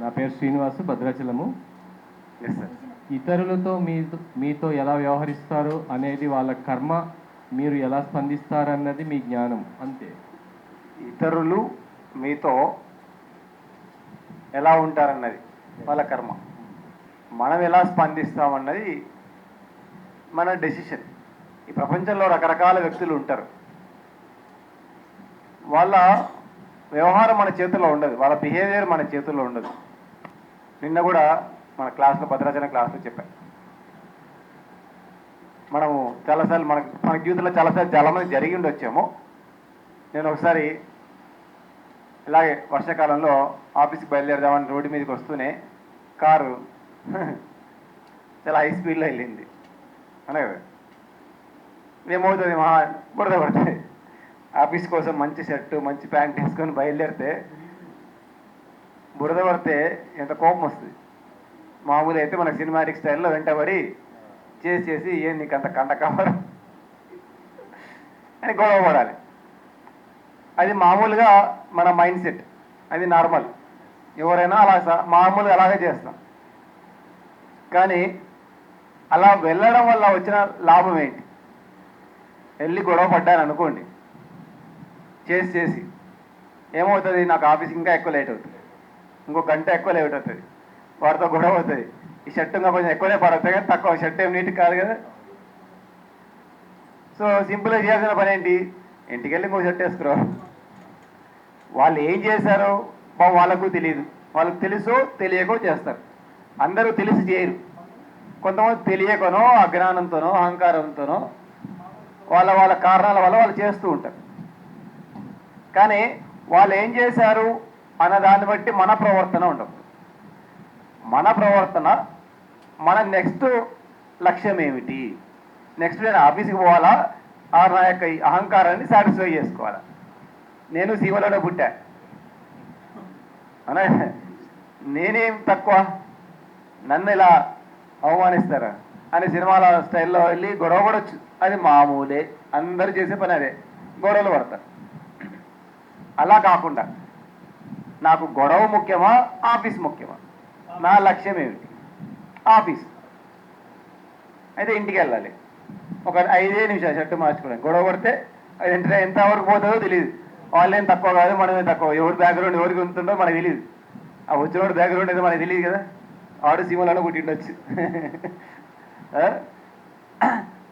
నా పేరు Srinivasu, Bhadrachalam. Yes sir. ఇతరులతో మీతో ఎలా వ్యవహరిస్తారు అనేది వాళ్ళ కర్మ, మీరు ఎలా స్పందిస్తారన్నది మీ జ్ఞానం, అంతే. ఇతరులు మీతో ఎలా ఉంటారన్నది వాళ్ళ కర్మ, మనం ఎలా స్పందిస్తామన్నది మన డెసిషన్. ఈ ప్రపంచంలో రకరకాల వ్యక్తులు ఉంటారు. వాళ్ళ వ్యవహారం మన చేతుల్లో ఉండదు, వాళ్ళ బిహేవియర్ మన చేతుల్లో ఉండదు. నిన్న కూడా మన క్లాస్లో, భద్రాచలం క్లాస్లో చెప్పాను. మనము చాలాసార్లు మన జీవితంలో చాలామంది జరిగి ఉండొచ్చేమో. నేను ఒకసారి ఇలాగే వర్షాకాలంలో ఆఫీస్కి బయలుదేరదామని రోడ్డు మీదకి వస్తూనే కారు చాలా హై స్పీడ్లో వెళ్ళింది. అనే కదా, ఏమవుతుంది, బురద పడుతుంది. ఆఫీస్ కోసం మంచి షర్టు మంచి ప్యాంట్ వేసుకొని బయలుదేరితే బురద పడితే ఎంత కోపం వస్తుంది. మామూలు అయితే మన సినిమాటిక్ స్టైల్లో వెంటబడి చేసి ఏం నీకు అంత కంట కవరం అని గొడవ పడాలి. అది మామూలుగా మన మైండ్ సెట్, అది నార్మల్. ఎవరైనా అలా మామూలుగా అలాగే చేస్తాం. కానీ అలా వెళ్ళడం వల్ల వచ్చిన లాభం ఏంటి? వెళ్ళి గొడవ పడ్డాను అనుకోండి, చేసి ఏమవుతుంది, నాకు ఆఫీస్కి ఇంకా ఎక్కువ లేట్ అవుతుంది, ఇంకో గంట ఎక్కువ లేట్ అవుతుంది, వాడితో గొడవ అవుతుంది. ఈ షర్ట్ ఇంకా కొంచెం ఎక్కువనే పడుతుంది కానీ తక్కువ, షర్ట్ ఏం నీట్గా కాదు కదా. సో సింపుల్గా చేయాల్సిన పని ఏంటి, ఇంటికి వెళ్ళి ఇంకో షర్ట్ వేసుకురా. వాళ్ళు ఏం చేశారో వాళ్ళకు తెలియదు, వాళ్ళకు తెలుసో తెలియకో చేస్తారు. అందరూ తెలిసి చేయరు. కొంతమంది తెలియకనో అజ్ఞానంతోనో అహంకారంతోనో వాళ్ళ కారణాల వల్ల వాళ్ళు చేస్తూ ఉంటారు. కానీ వాళ్ళు ఏం చేశారు అన్న దాన్ని బట్టి మన ప్రవర్తన ఉండదు. మన ప్రవర్తన, మన నెక్స్ట్ లక్ష్యం ఏమిటి, నెక్స్ట్ నేను ఆఫీస్కి పోవాలా, నా యొక్క అహంకారాన్ని సాటిస్ఫై చేసుకోవాలా. నేను సీమలోనే పుట్టా అనే, నేనేం తక్కువ, నన్ను ఇలా అవమానిస్తారా అని సినిమాల స్టైల్లో వెళ్ళి గొడవ పడవచ్చు. అది మామూలే, అందరూ చేసే పని అదే, గొడవలు పడతారు. అలా కాకుండా నాకు గొడవ ముఖ్యమా, ఆఫీస్ ముఖ్యమా, నా లక్ష్యం ఏమిటి, ఆఫీస్ అయితే ఇంటికి వెళ్ళాలి. ఒక 5 నిమిషాలు షర్టు మార్చుకోవడానికి గొడవ పడితే అది ఎంతవరకు పోతుందో తెలియదు. వాళ్ళేం తక్కువ కాదు, మనమే తక్కువ. ఎవరి బ్యాక్గ్రౌండ్ ఎవరికి ఉంటుందో మనకు తెలియదు. ఆ వచ్చినోడు బ్యాక్గ్రౌండ్ అయితే మనకు తెలియదు కదా, ఆడు సీమలను పుట్టిండొచ్చు.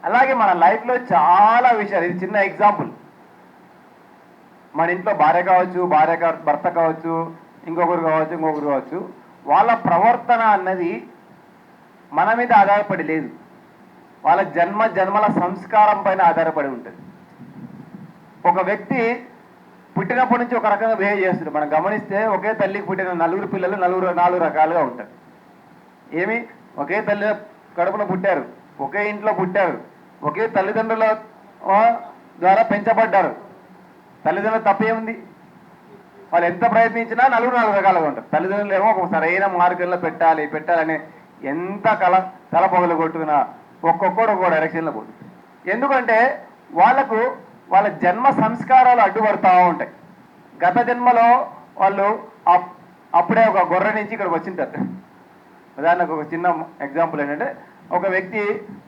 అలాగే మన లైఫ్లో చాలా విషయాలు, ఇది చిన్న ఎగ్జాంపుల్. మన ఇంట్లో భార్య కావచ్చు, భర్త కావచ్చు, ఇంకొకరు కావచ్చు, వాళ్ళ ప్రవర్తన అన్నది మన మీద ఆధారపడి లేదు, వాళ్ళ జన్మల సంస్కారం పైన ఆధారపడి ఉంటుంది. ఒక వ్యక్తి పుట్టినప్పటి నుంచి ఒక రకంగా బిహేవ్ చేస్తారు. మనం గమనిస్తే ఒకే తల్లికి పుట్టిన 4 పిల్లలు 4 రకాలుగా ఉంటారు. ఏమి, ఒకే తల్లి కడుపున పుట్టారు, ఒకే ఇంట్లో పుట్టారు, ఒకే తల్లిదండ్రుల ద్వారా పెంచబడ్డారు. తల్లిదండ్రులు తప్పేముంది, వాళ్ళు ఎంత ప్రయత్నించినా 4 రకాలుగా ఉంటారు. తల్లిదండ్రులు ఏమో ఒక సరైన మార్గంలో పెట్టాలని ఎంత తల పొగలు కొట్టుకున్నా ఒక్కొక్కడు ఒక్కో డైరెక్షన్లో పోతుంది. ఎందుకంటే వాళ్ళ జన్మ సంస్కారాలు అడ్డుపడతా ఉంటాయి. గత జన్మలో వాళ్ళు అప్పుడే ఒక గొర్రె నుంచి ఇక్కడికి వచ్చింటారు. ఉదాహరణకు ఒక చిన్న ఎగ్జాంపుల్ ఏంటంటే, ఒక వ్యక్తి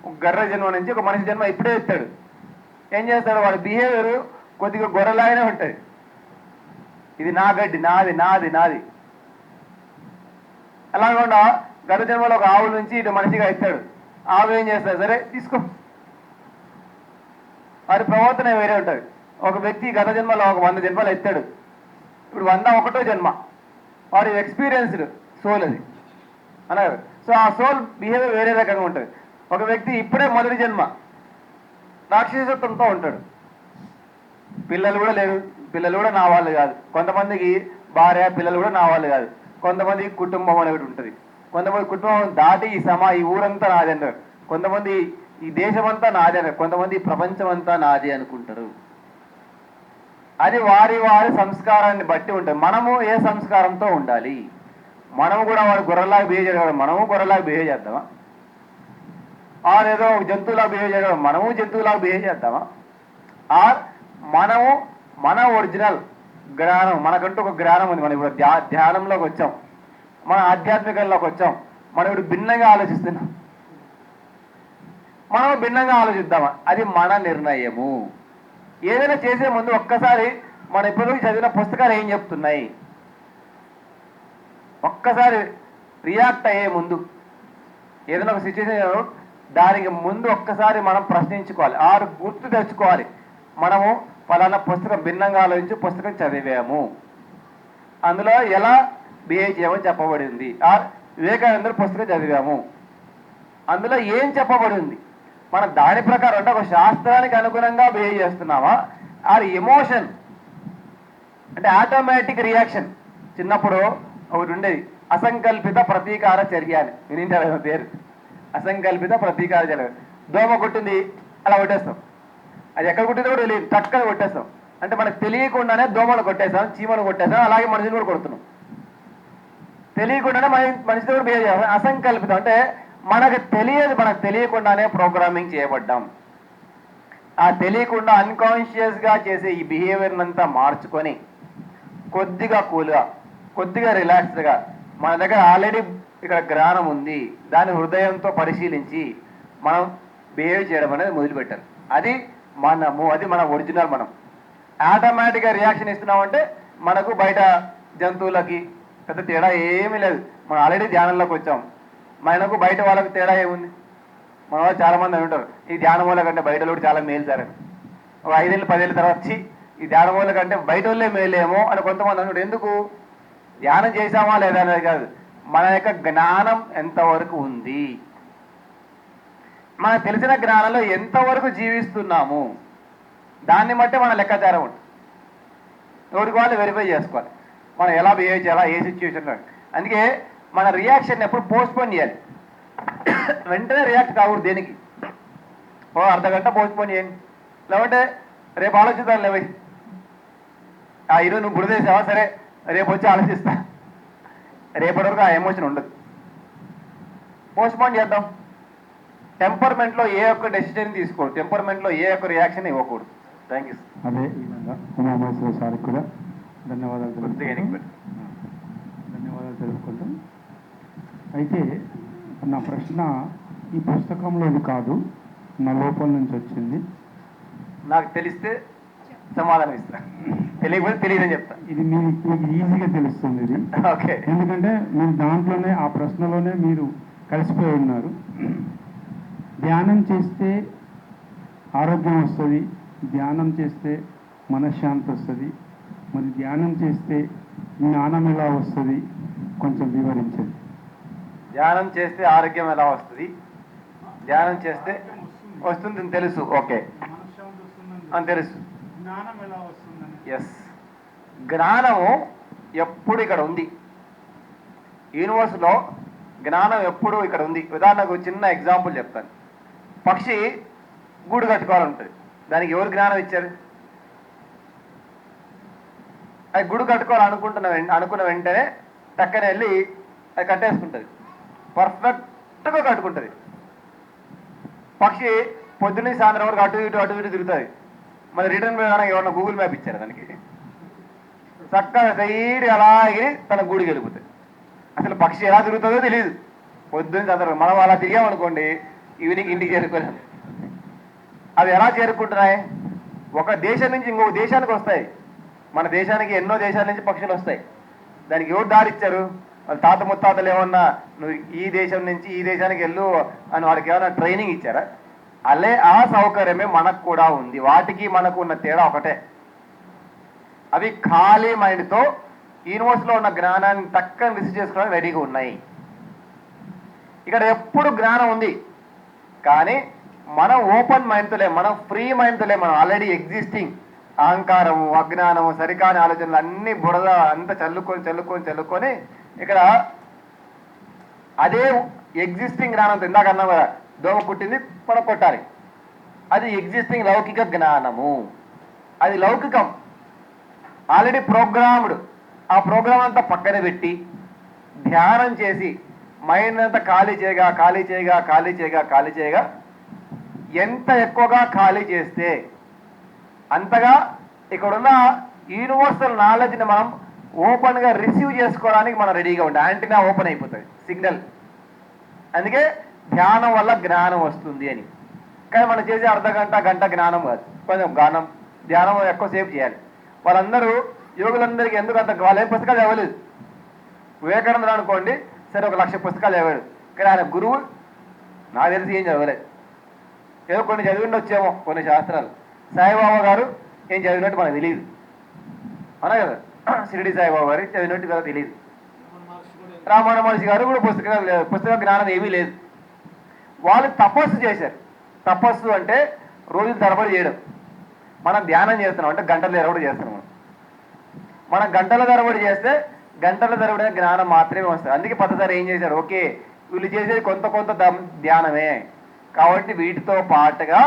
ఒక గొర్రె జన్మ నుంచి ఒక మనిషి జన్మ ఇప్పుడే ఎత్తాడు. ఏం చేస్తాడు, వాడి బిహేవియర్ కొద్దిగా గొర్రెలాగానే ఉంటుంది. ఇది నా గడ్డి, నాది. అలాగకుండా గత జన్మలో ఒక ఆవుల నుంచి ఇటు మనిషిగా ఎత్తాడు. ఆవు ఏం చేస్తాడు, సరే తీసుకో, వారి ప్రవర్తన వేరే ఉంటుంది. ఒక వ్యక్తి గత జన్మలో ఒక 100 జన్మలు ఎత్తాడు, ఇప్పుడు 101వ జన్మ, వారి ఎక్స్పీరియన్స్డ్ సోల్ అది అన్నారు. సో ఆ సోల్ బిహేవియర్ వేరే రకంగా ఉంటుంది. ఒక వ్యక్తి ఇప్పుడే మొదటి జన్మ రాక్షసత్వంతో ఉంటాడు. పిల్లలు కూడా లేరు, పిల్లలు కూడా నా వాళ్ళు కాదు. కొంతమందికి భార్య పిల్లలు కూడా నా వాళ్ళు కాదు. కొంతమందికి కుటుంబం అనేది ఉంటుంది. కొంతమంది కుటుంబం దాటి ఈ ఊరంతా నాది అంటారు. కొంతమంది ఈ దేశమంతా నాది అంటారు. కొంతమంది ప్రపంచం అంతా నాది అనుకుంటారు. అది వారి సంస్కారాన్ని బట్టి ఉంటుంది. మనము ఏ సంస్కారంతో ఉండాలి, మనము కూడా వాడు గొర్రెలాగా బిహేవ్ చేయగలం, మనము గొర్రెలాగా బిహేవ్ చేద్దామా? ఏదో జంతువులాగా బిహేవ్ చేయగలం, మనము జంతువులాగా బిహేవ్ చేద్దామా? మన ఒరిజినల్ జ్ఞానం, మనకంటూ ఒక జ్ఞానం ఉంది. మనం ఇప్పుడు ధ్యానంలోకి వచ్చాం. మన ఆధ్యాత్మికంలోకి వచ్చాం, మనం ఇప్పుడు భిన్నంగా ఆలోచిస్తున్నాం. మనం భిన్నంగా ఆలోచిద్దామా? అది మన నిర్ణయము. ఏదైనా చేసే ముందు ఒక్కసారి మన ఇప్పటివరకు చదివిన పుస్తకాలు ఏం చెప్తున్నాయి, ఒక్కసారి రియాక్ట్ అయ్యే ముందు, ఏదైనా ఒక సిచ్యువేషన్ దానికి ముందు ఒక్కసారి మనం ప్రశ్నించుకోవాలి, ఆరు గుర్తు తెచ్చుకోవాలి. మనము ఫలానా పుస్తకం భిన్నంగా ఆలోచించి పుస్తకం చదివాము, అందులో ఎలా బిహేవ్ చేయమని చెప్పబడింది. వివేకానంద పుస్తకం చదివాము, అందులో ఏం చెప్పబడింది, మనం దాని ప్రకారం అంటే ఒక శాస్త్రానికి అనుగుణంగా బిహేవ్ చేస్తున్నామా, ఆర్ ఎమోషన్ అంటే ఆటోమేటిక్ రియాక్షన్. చిన్నప్పుడు ఒకటి ఉండేది, అసంకల్పిత ప్రతీకార చర్య అని, వినింటారు పేరు. అసంకల్పిత ప్రతీకార చర్య. దోమ కొట్టింది, అలా కొట్టేస్తాం. అది ఎక్కడ కొట్టిందో కూడా తెలియదు, చక్కగా కొట్టేస్తాం. అంటే మనకు తెలియకుండానే దోమలు కొట్టేస్తాం, చీమలు కొట్టేస్తాం, అలాగే మనిషిని కూడా కొడుతున్నాం. తెలియకుండానే మనిషితో కూడా బిహేవ్ చేస్తాం. అసంకల్పితం అంటే మనకు తెలియదు, మనకు తెలియకుండానే ప్రోగ్రామింగ్ చేయబడ్డాం. ఆ తెలియకుండా అన్కాన్షియస్గా చేసే ఈ బిహేవియర్ అంతా మార్చుకొని కొద్దిగా కూల్గా, కొద్దిగా రిలాక్స్డ్గా, మన దగ్గర ఆల్రెడీ ఇక్కడ జ్ఞానం ఉంది, దాని హృదయంతో పరిశీలించి మనం బిహేవ్ చేయడం అనేది మొదలుపెట్టారు. అది మనము, అది మన ఒరిజినల్. మనం ఆటోమేటిక్గా రియాక్షన్ ఇస్తున్నామంటే మనకు బయట జంతువులకి పెద్ద తేడా ఏమీ లేదు. మనం ఆల్రెడీ ధ్యానంలోకి వచ్చాం, మనకు బయట వాళ్ళకి తేడా ఏముంది? మన వాళ్ళు చాలామంది అంటారు ఈ ధ్యానం వల్ల కంటే బయట కూడా చాలా మేలు సార్. ఒక 5 ఏళ్ళు 10 ఏళ్ళ తర్వాత వచ్చి ఈ ధ్యానం వల్ల కంటే బయట వాళ్ళే మేలేమో అని కొంతమంది అంటారు. ఎందుకు? ధ్యానం చేసామా లేదా అనేది కాదు, మన యొక్క జ్ఞానం ఎంతవరకు ఉంది, మనకు తెలిసిన జ్ఞానంలో ఎంతవరకు జీవిస్తున్నాము, దాన్ని బట్టి మన లెక్కాచారం ఉంటుంది. ఎవరికి వాళ్ళు వెరిఫై చేసుకోవాలి మనం ఎలా బిహేవ్ చేయాలా, ఏ సిచ్యువేషన్లో. అందుకే మన రియాక్షన్ ఎప్పుడు పోస్ట్పోన్ చేయాలి. వెంటనే రియాక్ట్ కాకూడదు దేనికి. ఓ అర్ధగంట పోస్ట్పోన్ చేయండి, లేదంటే రేపు ఆలోచిద్దాం లేవై. ఈరోజు నువ్వు గుడిదేసావా, సరే రేపు వచ్చి ఆలోచిస్తా, రేపటి వరకు ఆ ఎమోషన్ ఉండదు. పోస్ట్పోన్ చేద్దాం. టెంపర్మెంట్లో ఏ ఒక్క డెసిషన్ తీసుకోకూడదు, టెంపర్మెంట్లో ఏ ఒక్క రియాక్షన్ ఇవ్వకూడదు. Thank you. అదే విధంగా ఉమామహేశ్వర సార్కి కూడా ధన్యవాదాలు తెలుపుకుంటాం. అయితే నా ప్రశ్న ఈ పుస్తకంలోది కాదు, నా లోపల నుంచి వచ్చింది. నాకు తెలిస్తే సమాధానం ఇస్తా, తెలియకపోతే తెలియదని చెప్తా. ఇది మీకు ఈజీగా తెలుస్తుంది ఇది. ఓకే. ఎందుకంటే మీరు దాంట్లోనే ఆ ప్రశ్నలోనే మీరు కలిసిపోయి ఉన్నారు. ధ్యానం చేస్తే ఆరోగ్యం వస్తుంది, ధ్యానం చేస్తే మనశ్శాంతి వస్తుంది, మరి ధ్యానం చేస్తే జ్ఞానం ఎలా వస్తుంది కొంచెం వివరించండి. ధ్యానం చేస్తే ఆరోగ్యం ఎలా వస్తుంది? ధ్యానం చేస్తే వస్తుంది తెలుసు. ఓకే అని తెలుసు. ఎస్, జ్ఞానము ఎప్పుడు ఇక్కడ ఉంది. యూనివర్స్లో జ్ఞానం ఎప్పుడు ఇక్కడ ఉంది. ఉదాహరణకు చిన్న ఎగ్జాంపుల్ చెప్తాను. పక్షి గూడు కట్టుకోవాలంటుంది, దానికి ఎవరు జ్ఞానం ఇచ్చారు? అది గూడు అనుకున్న వెంటనే టక్కన వెళ్ళి అది కట్టేసుకుంటుంది, పర్ఫెక్ట్గా కట్టుకుంటుంది. పక్షి పొద్దున్నే సాయంత్రం వరకు అటు ఇటు తిరుగుతుంది. మరి రిటర్న్ వెళ్ళడానికి ఎవరన్నా గూగుల్ మ్యాప్ ఇచ్చారు దానికి? చక్కగా సైడ్ అలాగే తన గూడికి వెళ్ళిపోతుంది. అసలు పక్షి ఎలా తిరుగుతుందో తెలియదు. పొద్దున్న సాయంత్రం మనం అలా తిరిగామనుకోండి, ఈవినింగ్ ఇంటికి చేరుకోలేము. అవి ఎలా చేరుకుంటున్నాయి? ఒక దేశం నుంచి ఇంకొక దేశానికి వస్తాయి. మన దేశానికి ఎన్నో దేశాల నుంచి పక్షులు వస్తాయి. దానికి ఎవరు దారిచ్చారు? వాళ్ళ తాత ముత్తాతలు ఏమన్నా నువ్వు ఈ దేశం నుంచి ఈ దేశానికి వెళ్ళు అని వాడికి ఏమైనా ట్రైనింగ్ ఇచ్చారా? ఆ సౌకర్యమే మనకు కూడా ఉంది. వాటికి మనకు ఉన్న తేడా ఒకటే, అవి ఖాళీ మైండ్తో యూనివర్స్లో ఉన్న జ్ఞానాన్ని తక్కువ రిసీవ్ చేసుకోవడానికి రెడీగా ఉన్నాయి. ఇక్కడ ఎప్పుడు జ్ఞానం ఉంది, కానీ మనం ఓపెన్ మైండ్తో లేము, మనం ఫ్రీ మైండ్తో లేము. మనం ఆల్రెడీ ఎగ్జిస్టింగ్ అహంకారము, అజ్ఞానము, సరికాని ఆలోచనలు అన్నీ బురద అంతా చల్లుకొని ఇక్కడ అదే ఎగ్జిస్టింగ్ జ్ఞానంతో, ఇందాక అన్నాం కదా, దోమ పుట్టింది కొట్టాలి, అది ఎగ్జిస్టింగ్ లౌకిక జ్ఞానము. అది లౌకికం, ఆల్రెడీ ప్రోగ్రామ్డ్. ఆ ప్రోగ్రామ్ అంతా పక్కన పెట్టి ధ్యానం చేసి మైండ్ అంతా ఖాళీ చేయగా ఎంత ఎక్కువగా ఖాళీ చేస్తే అంతగా ఇక్కడున్న యూనివర్సల్ నాలెడ్జ్ని మనం ఓపెన్గా రిసీవ్ చేసుకోవడానికి మనం రెడీగా ఉంటాం. యాంటీనా ఓపెన్ అయిపోతుంది, సిగ్నల్. అందుకే ధ్యానం వల్ల జ్ఞానం వస్తుంది అని. కానీ మనం చేసే అర్ధగంట గంట జ్ఞానం కాదు, కొంచెం ధ్యానం ఎక్కువసేపు చేయాలి. వాళ్ళందరూ యోగులందరికీ ఎందుకు అంత వాళ్ళేం పుస్తకాలు చదవలేదు. వివేకానందుడు అనుకోండి, సరే 1,00,000 పుస్తకాలు చదివాడు, కానీ ఆయన గురువు నాకు తెలిసి ఏం చదవలేదు. ఏదో కొన్ని చదివిండి వచ్చేమో కొన్ని శాస్త్రాలు. సాయిబాబా గారు ఏం చదివినట్టు మనకు తెలియదు, అవునా కదా. షిరిడి సాయిబాబా గారు చదివినట్టు కదా తెలియదు. రామణ మహర్షి గారు కూడా పుస్తక జ్ఞానం ఏమీ లేదు. వాళ్ళు తపస్సు చేశారు. తపస్సు అంటే రోజులు తరబడి చేయడం. మనం ధ్యానం చేస్తున్నాం అంటే గంటల తరబడి చేస్తున్నాం. మనం గంటల తరబడి చేస్తే గంటల తరబడి జ్ఞానం మాత్రమే వస్తుంది. అందుకే పద్ధతి ఏం చేశారు, ఓకే వీళ్ళు చేసేది కొంత ధ్యానమే కాబట్టి వీటితో పాటుగా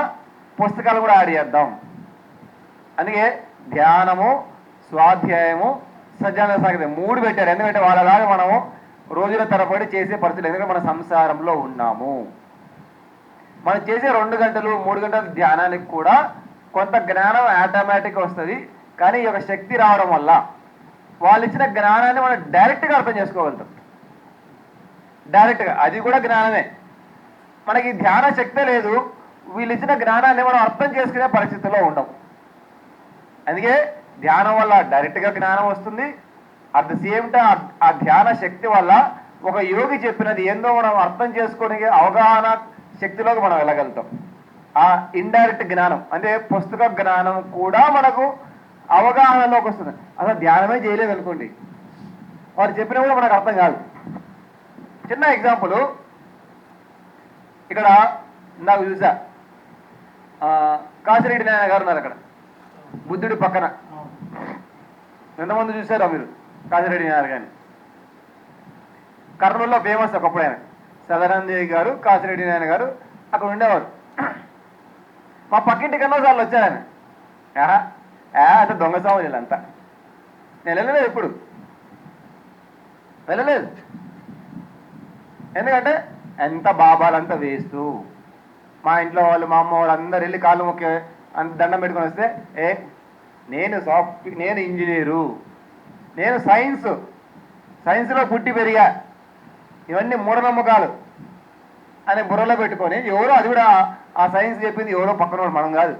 పుస్తకాలు కూడా యాడ్ చేద్దాం. అందుకే ధ్యానము, స్వాధ్యాయము, సజ్జన సాగితే 3 పెట్టారు. ఎందుకంటే వాళ్ళలాగా మనము రోజుల తరబడి చేసే పరిస్థితులు, ఎందుకంటే మన సంసారంలో ఉన్నాము. మనం చేసే 2 గంటలు 3 గంటల ధ్యానానికి కూడా కొంత జ్ఞానం ఆటోమేటిక్గా వస్తుంది. కానీ ఈ యొక్క శక్తి రావడం వల్ల వాళ్ళు ఇచ్చిన జ్ఞానాన్ని మనం డైరెక్ట్గా అర్థం చేసుకోగలుగుతాం. డైరెక్ట్గా అది కూడా జ్ఞానమే. మనకి ధ్యాన శక్తే లేదు, వీళ్ళు ఇచ్చిన జ్ఞానాన్ని మనం అర్థం చేసుకునే పరిస్థితుల్లో ఉండం. అందుకే ధ్యానం వల్ల డైరెక్ట్గా జ్ఞానం వస్తుంది. అట్ ద సేమ్ టైం ఆ ధ్యాన శక్తి వల్ల ఒక యోగి చెప్పినది ఏందో మనం అర్థం చేసుకునే అవగాహన శక్తిలోకి మనం వెళ్ళగలుగుతాం. ఆ ఇండైరెక్ట్ జ్ఞానం అంటే పుస్తక జ్ఞానం కూడా మనకు అవగాహనలోకి వస్తుంది. అసలు ధ్యానమే చేయలేదు అనుకోండి, వారు చెప్పినా కూడా మనకు అర్థం కాదు. చిన్న ఎగ్జాంపుల్, ఇక్కడ నాకు చూసా కాశిరెడ్డి నాయన గారు ఉన్నారు అక్కడ బుద్ధుడి పక్కన. ఎంతమంది చూసారా మీరు కాశిరెడ్డి నాయన గారిని? కర్నూలులో ఫేమస్ ఒకప్పుడు ఆయన. సదానందదేవి గారు, కాశిరెడ్డి నాయన గారు అక్కడ ఉండేవారు. మా పక్కింటికి ఎన్నోసార్లు వచ్చారు ఆయన. అంత దొంగ సామాన్యులు అంతా. నేను వెళ్ళలేదు, ఎప్పుడు వెళ్ళలేదు. ఎందుకంటే ఎంత బాబాలంతా వేస్తూ, మా ఇంట్లో వాళ్ళు మా అమ్మ వాళ్ళు అందరు వెళ్ళి కాళ్ళు మొక్కే అంత దండం పెట్టుకొని వస్తే నేను ఇంజనీరు, నేను సైన్స్లో పుట్టి పెరిగా, ఇవన్నీ మూఢనమ్మకాలు అని బుర్రలో పెట్టుకొని ఎవరో, అది కూడా ఆ సైన్స్ చెప్పింది ఎవరో పక్కనోడు, మనం కాదు,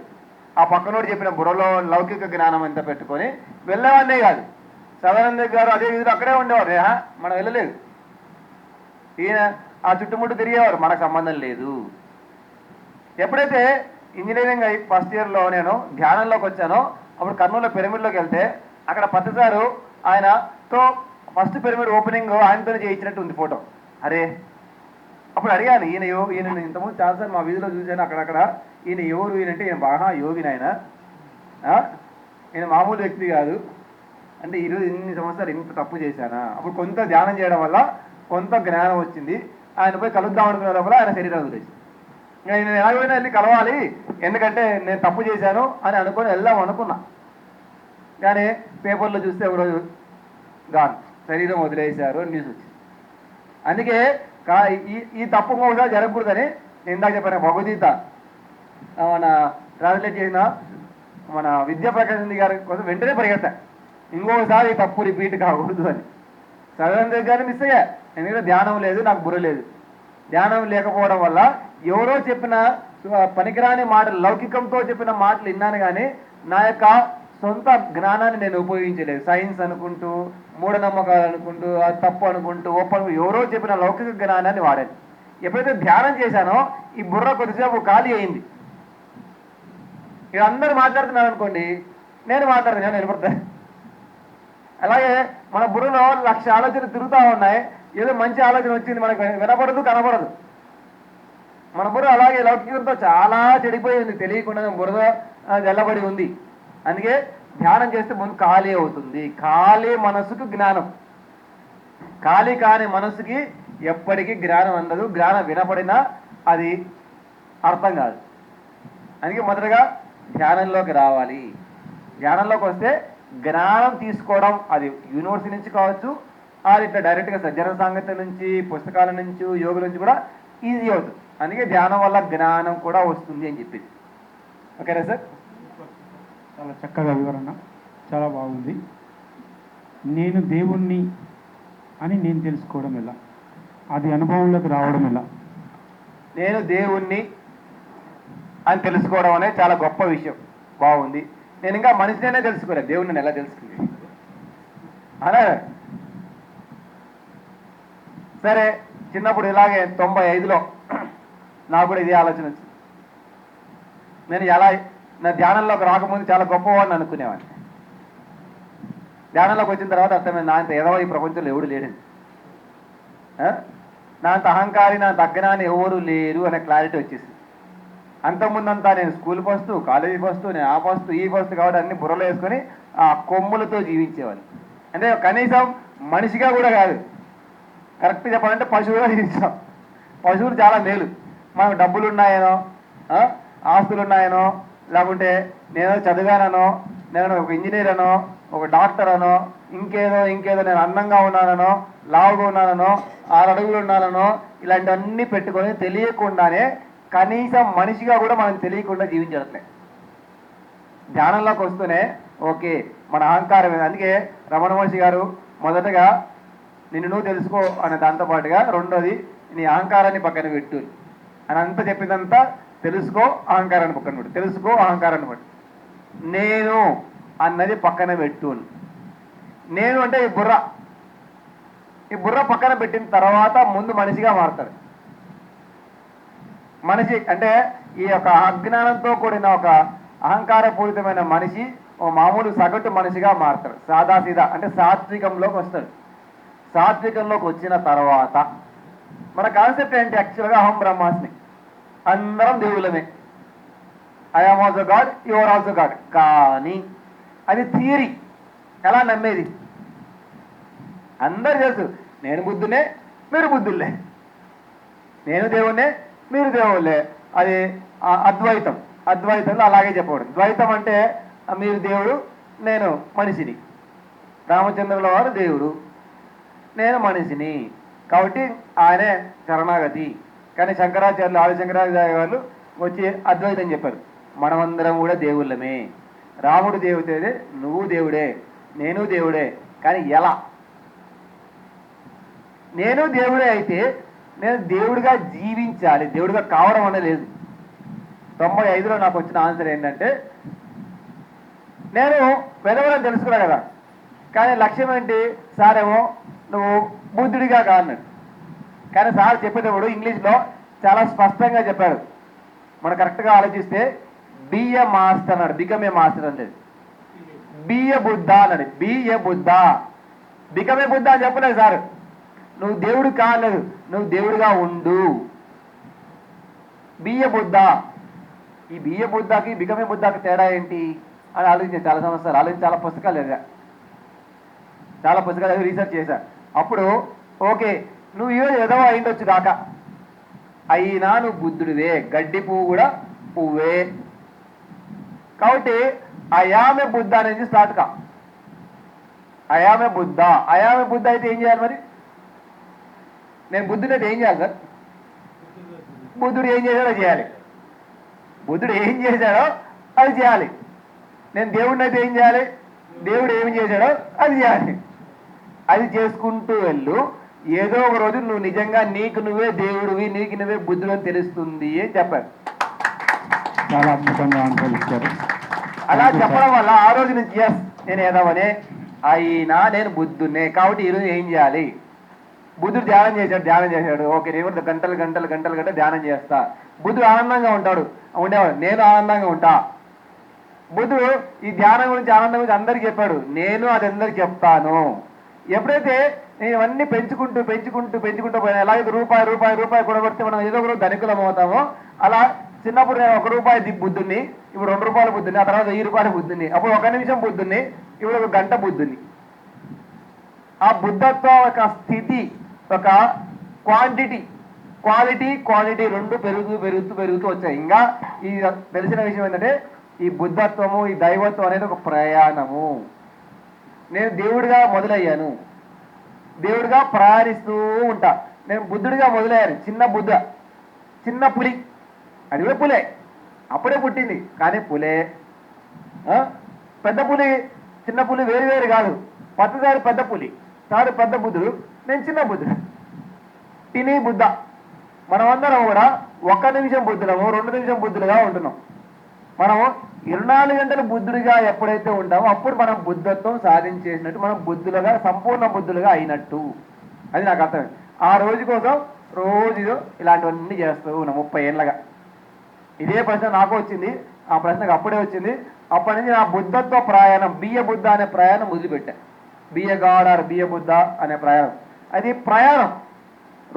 ఆ పక్కనోడు చెప్పిన బుర్రలో లౌకిక జ్ఞానం అంతా పెట్టుకొని వెళ్ళేవాడినే కాదు. సదానంద గారు అదే విధంగా అక్కడే ఉండేవారు, మనం వెళ్ళలేదు. ఈయన ఆ చుట్టుముట్టు తిరిగేవారు, మనకు సంబంధం లేదు. ఎప్పుడైతే ఇంజనీరింగ్ ఫస్ట్ ఇయర్లో నేను ధ్యానంలోకి వచ్చానో అప్పుడు కర్నూలు పిరమిడ్లోకి వెళ్తే అక్కడ పత్తిసారు ఆయనతో ఫస్ట్ పిరమిడ్ ఓపెనింగ్ ఆయనతోనే చేయించినట్టు ఉంది ఫోటో. అరే అప్పుడు అడిగాను, ఈయన ఇంతకుముందు చాలాసార్లు మా వీధిలో చూశాను అక్కడక్కడ, ఈయన ఎవరు? ఈయనంటే ఈయన బాగా యోగిని, ఈయన మామూలు వ్యక్తి కాదు అంటే ఈరోజు ఇన్ని సంవత్సరాలు ఇంత తప్పు చేశానా? అప్పుడు కొంత ధ్యానం చేయడం వల్ల కొంత జ్ఞానం వచ్చింది. ఆయన పోయి కలుద్దాం అనుకునే లోపల ఆయన శరీరం వదిలేసి, నేను ఎలాగైనా వెళ్ళి కలవాలి ఎందుకంటే నేను తప్పు చేశాను అని అనుకొని వెళ్దాం అనుకున్నా. కానీ పేపర్లో చూస్తే ఒకరోజు గాన్ శరీరం వదిలేశారు అని న్యూస్ వచ్చింది. అందుకే ఈ తప్పు ఒకసారి జరగకూడదని ఇందాక చెప్పిన భగవద్గీత మన ట్రాన్స్లేట్ చేసిన మన విద్యాప్రకాశ్ గారి కోసం వెంటనే పరిగెత్తాను, ఇంకొకసారి ఈ తప్పు రిపీట్ కాకూడదు అని. సదానంద గారిని మిస్ అయ్యా, ఎందుకంటే ధ్యానం లేదు, నాకు బుర్ర లేదు. ధ్యానం లేకపోవడం వల్ల ఎవరో చెప్పిన పనికిరాని మాటలు, లౌకికంతో చెప్పిన మాటలు విన్నాను, కానీ నా యొక్క సొంత జ్ఞానాన్ని నేను ఉపయోగించలేదు. సైన్స్ అనుకుంటూ, మూఢనమ్మకాలు అనుకుంటూ, అది తప్పు అనుకుంటూ, ఎవరో చెప్పిన లౌకిక జ్ఞానాన్ని వాడాను. ఎప్పుడైతే ధ్యానం చేశానో ఈ బుర్ర కొద్దిసేపు ఖాళీ అయింది. ఇక అందరూ మాట్లాడుతున్నారు అనుకోండి, నేను మాట్లాడుతున్నాను, నిలబడతాను. అలాగే మన బుర్రలో 1,00,000 ఆలోచనలు తిరుగుతూ ఉన్నాయి. ఏదో మంచి ఆలోచన వచ్చింది, మనకు వినపడదు, కనపడదు. మన బుర్ర అలాగే లౌకికంతో చాలా చెడిపోయింది, తెలియకుండా బుర్ర వెళ్ళబడి ఉంది. అందుకే ధ్యానం చేస్తే ముందు ఖాళీ అవుతుంది. ఖాళీ మనసుకు జ్ఞానం, ఖాళీ కాని మనసుకి ఎప్పటికీ జ్ఞానం అందదు. జ్ఞానం వినపడినా అది అర్థం కాదు. అందుకే మొదటగా ధ్యానంలోకి రావాలి. ధ్యానంలోకి వస్తే జ్ఞానం తీసుకోవడం అది యూనివర్సిటీ నుంచి కావచ్చు, ఇట్లా డైరెక్ట్గా సజ్జన సాంగత్య నుంచి, పుస్తకాల నుంచి, యోగుల నుంచి కూడా ఈజీ అవుతుంది. అందుకే ధ్యానం వల్ల జ్ఞానం కూడా వస్తుంది అని చెప్పింది. ఓకేనా సార్? చాలా చక్కగా వివరణ, చాలా బాగుంది. నేను దేవుణ్ణి అని నేను తెలుసుకోవడం ఎలా, అది అనుభవంలోకి రావడం ఎలా? నేను దేవుణ్ణి అని తెలుసుకోవడం అనేది చాలా గొప్ప విషయం. బాగుంది. నేను ఇంకా మనిషినే తెలుసుకోలేదు, దేవుణ్ణి నేను ఎలా తెలుసుకుంది అలా. సరే, చిన్నప్పుడు ఇలాగే 95లో నాకు కూడా ఇదే ఆలోచన వచ్చింది. నేను ఎలా నా ధ్యానంలోకి రాకముందు చాలా గొప్పవాడిని అనుకునేవాడిని. ధ్యానంలోకి వచ్చిన తర్వాత అర్థమైంది, నా అంత ఎదవ ఈ ప్రపంచంలో ఎవడు లేడండి. నా అంత అహంకారి, నా తగ్గనాన్ని ఎవరు లేరు అనే క్లారిటీ వచ్చేసింది. అంతకుముందంతా నేను స్కూల్ ఫస్ట్, కాలేజీ ఫస్ట్, నేను ఆ ఫస్ట్ ఈ ఫస్ట్ కాబట్టి అన్ని బుర్రలు వేసుకొని ఆ కొమ్ములతో జీవించేవాళ్ళు. అంటే కనీసం మనిషిగా కూడా కాదు, కరెక్ట్ చెప్పాలంటే పశువుగా జీవించాం. పశువులు చాలా మేలు. మనకు డబ్బులు ఉన్నాయనో, ఆస్తులు ఉన్నాయనో, లేకుంటే నేను చదివానో, నేను ఒక ఇంజనీర్ అనో, ఒక డాక్టర్ అనో, ఇంకేదో నేను అందంగా ఉన్నానో, లావుగా ఉన్నానో, 6 అడుగులు ఉన్నానో, ఇలాంటివన్నీ పెట్టుకొని తెలియకుండానే కనీసం మనిషిగా కూడా మనం తెలియకుండా జీవించట్లే. ధ్యానంలోకి వస్తూనే ఓకే మన అహంకారం. అందుకే రమణ మహర్షి గారు మొదటగా నిన్ను నువ్వు తెలుసుకో అనే దాంతోపాటుగా రెండోది నీ అహంకారాన్ని పక్కన పెట్టు అని అంతా చెప్పిందంతా తెలుసుకో, అహంకారాన్ని పక్కన పెట్టు, తెలుసుకో, అహంకారాన్ని పెట్టు. నేను అన్నది పక్కన పెట్టు. నేను అంటే ఈ బుర్ర పక్కన పెట్టిన తర్వాత ముందు మనిషిగా మారుతాడు. మనిషి అంటే ఈ యొక్క అజ్ఞానంతో కూడిన ఒక అహంకారపూరితమైన మనిషి ఓ మామూలు సగటు మనిషిగా మారుతాడు. సాదాసీదా అంటే సాత్వికంలోకి వస్తాడు. సాత్వికంలోకి వచ్చిన తర్వాత మన కాన్సెప్ట్ ఏంటి? యాక్చువల్గా అహం బ్రహ్మాస్మి, అందరం దేవుళ్ళమే. I'm also god, you are also god. కానీ అది థియరీ. ఎలా నమ్మేది? అందరు తెలుసు, నేను బుద్ధునే, మీరు బుద్ధులే, నేను దేవుణ్ణే, మీరు దేవుళ్ళే. అది అద్వైతం. అద్వైతంలో అలాగే చెప్పకూడదు. ద్వైతం అంటే మీరు దేవుడు, నేను మనిషిని. రామచంద్రుల వారు దేవుడు, నేను మనిషిని, కాబట్టి ఆయనే శరణాగతి. కానీ శంకరాచార్యులు, ఆదిశంకరాచార్య వాళ్ళు వచ్చి అద్వైతం చెప్పారు. మనమందరం కూడా దేవుళ్ళమే. రాముడు దేవుడే, నువ్వు దేవుడే, నేను దేవుడే. కానీ ఎలా? నేను దేవుడే అయితే నేను దేవుడిగా జీవించాలి, దేవుడిగా కావడం అనేది లేదు. 95లో నాకు వచ్చిన ఆన్సర్ ఏంటంటే, నేను వెదవలని తెలుసుకున్నా కదా, కానీ లక్ష్యం ఏంటి? సార్ ఏమో నువ్వు బుద్ధుడిగా కాన్నాడు. కానీ సార్ చెప్పేటప్పుడు ఇంగ్లీష్లో చాలా స్పష్టంగా చెప్పాడు. మనం కరెక్ట్గా ఆలోచిస్తే బీ ఏ మాస్టర్ అన్నాడు, బికమ్ ఏ మాస్టర్ అంటే. బీ ఏ బుద్ధ అన్నాడు, be a Buddha. Become a Buddha అని చెప్పలేదు సార్. నువ్వు దేవుడు కాలేదు, నువ్వు దేవుడిగా ఉండు. Be a Buddha. ఈ బీ ఏ బుద్ధకి బికమ్ ఏ బుద్ధకి తేడా ఏంటి అని ఆలోచించాను. చాలా సంవత్సరాలు ఆలోచించి చాలా పుస్తకాలు చదివి రీసెర్చ్ చేశా. అప్పుడు ఓకే, నువ్వు ఈరోజు ఏదో అయిండొచ్చు కాక, అయినా నువ్వు బుద్ధుడివే. గడ్డి పువ్వు కూడా పువ్వే. కాబట్టి అయామే బుద్ధ అనేది స్టార్ట్ కా. అయామే బుద్ధ. అయామే బుద్ధ అయితే ఏం చేయాలి మరి? నేను బుద్ధుడు అయితే ఏం చేయాలి సార్? బుద్ధుడు ఏం చేశాడో చేయాలి. బుద్ధుడు ఏం చేశాడో అది చేయాలి. నేను దేవుడిని అయితే ఏం చేయాలి? దేవుడు ఏమి చేశాడో అది చేయాలి. అది చేసుకుంటూ వెళ్ళు. ఏదో ఒక రోజు నువ్వు నిజంగా నీకు నువ్వే దేవుడివి, నీకు నువ్వే బుద్ధుడు అని తెలుస్తుంది అని చెప్పారు. చాలా అద్భుతంగా అనుభవిస్తారు. అలా చెప్పడం వల్ల ఆ రోజు నుంచి ఎస్ నేను ఏదవనే, అయినా నేను బుద్ధున్నే. కాబట్టి ఈరోజు ఏం చేయాలి? బుద్ధుడు ధ్యానం చేశాడు. ఓకే, నేను గంటలు ధ్యానం చేస్తా. బుద్ధుడు ఆనందంగా ఉండేవాడు, నేను ఆనందంగా ఉంటా. బుద్ధుడు ఈ ధ్యానం గురించి, ఆనందం గురించి అందరికీ చెప్పాడు. నేను అది అందరికి చెప్తాను. ఎప్పుడైతే నేను ఇవన్నీ పెంచుకుంటూ పోయినా, ఎలాగైతే రూపాయి కూడబడితే మనం ఏదో ఒకరు ధనికులం అవుతామో, అలా చిన్నప్పుడు నేను ₹1 బుద్ధుని, ఇప్పుడు ₹2 బుద్ధుని, ఆ తర్వాత ₹1000 బుద్ధుని, అప్పుడు 1 నిమిషం బుద్ధుని, ఇప్పుడు 1 గంట బుద్ధుని. ఆ బుద్ధత్వ ఒక స్థితి, ఒక క్వాలిటీ రెండు పెరుగుతూ వచ్చాయి. ఇంకా ఈ తెలిసిన విషయం ఏంటంటే, ఈ బుద్ధత్వము, ఈ దైవత్వం అనేది ఒక ప్రయాణము. నేను దేవుడిగా మొదలయ్యాను, దేవుడిగా ప్రయాణిస్తూ ఉంటా. నేను బుద్ధుడిగా మొదలయ్యాను. చిన్న పులి, అది కూడా పులే, అప్పుడే పుట్టింది కానీ పులే. పెద్ద పులి, చిన్న పులి వేరు కాదు. ప్రతిసారి పెద్ద పులి, తాడు పెద్ద బుద్ధుడు, నేను చిన్న బుద్ధుడు. టినీ బుద్ధ. మనమందరం కూడా 1 నిమిషం బుద్ధులము, 2 నిమిషం బుద్ధులుగా ఉంటున్నాం. మనము 24 గంటలు బుద్ధుడిగా ఎప్పుడైతే ఉంటామో అప్పుడు మనం బుద్ధత్వం సాధించేసినట్టు, మనం బుద్ధులుగా, సంపూర్ణ బుద్ధులుగా అయినట్టు. అది నాకు అర్థమైంది. ఆ రోజు కోసం రోజు ఇలాంటివన్నీ చేస్తూ ఉన్నాం 30 ఏళ్ళగా. ఇదే ప్రశ్న నాకు వచ్చింది, ఆ ప్రశ్నకు అప్పుడే వచ్చింది. అప్పటి నుంచి నా బుద్ధత్వ ప్రయాణం, బియ్య బుద్ధ అనే ప్రయాణం మొదలుపెట్టా. బియ్య గాడ్ ఆర్ బియ్య బుద్ధ అనే ప్రయాణం. అది ప్రయాణం.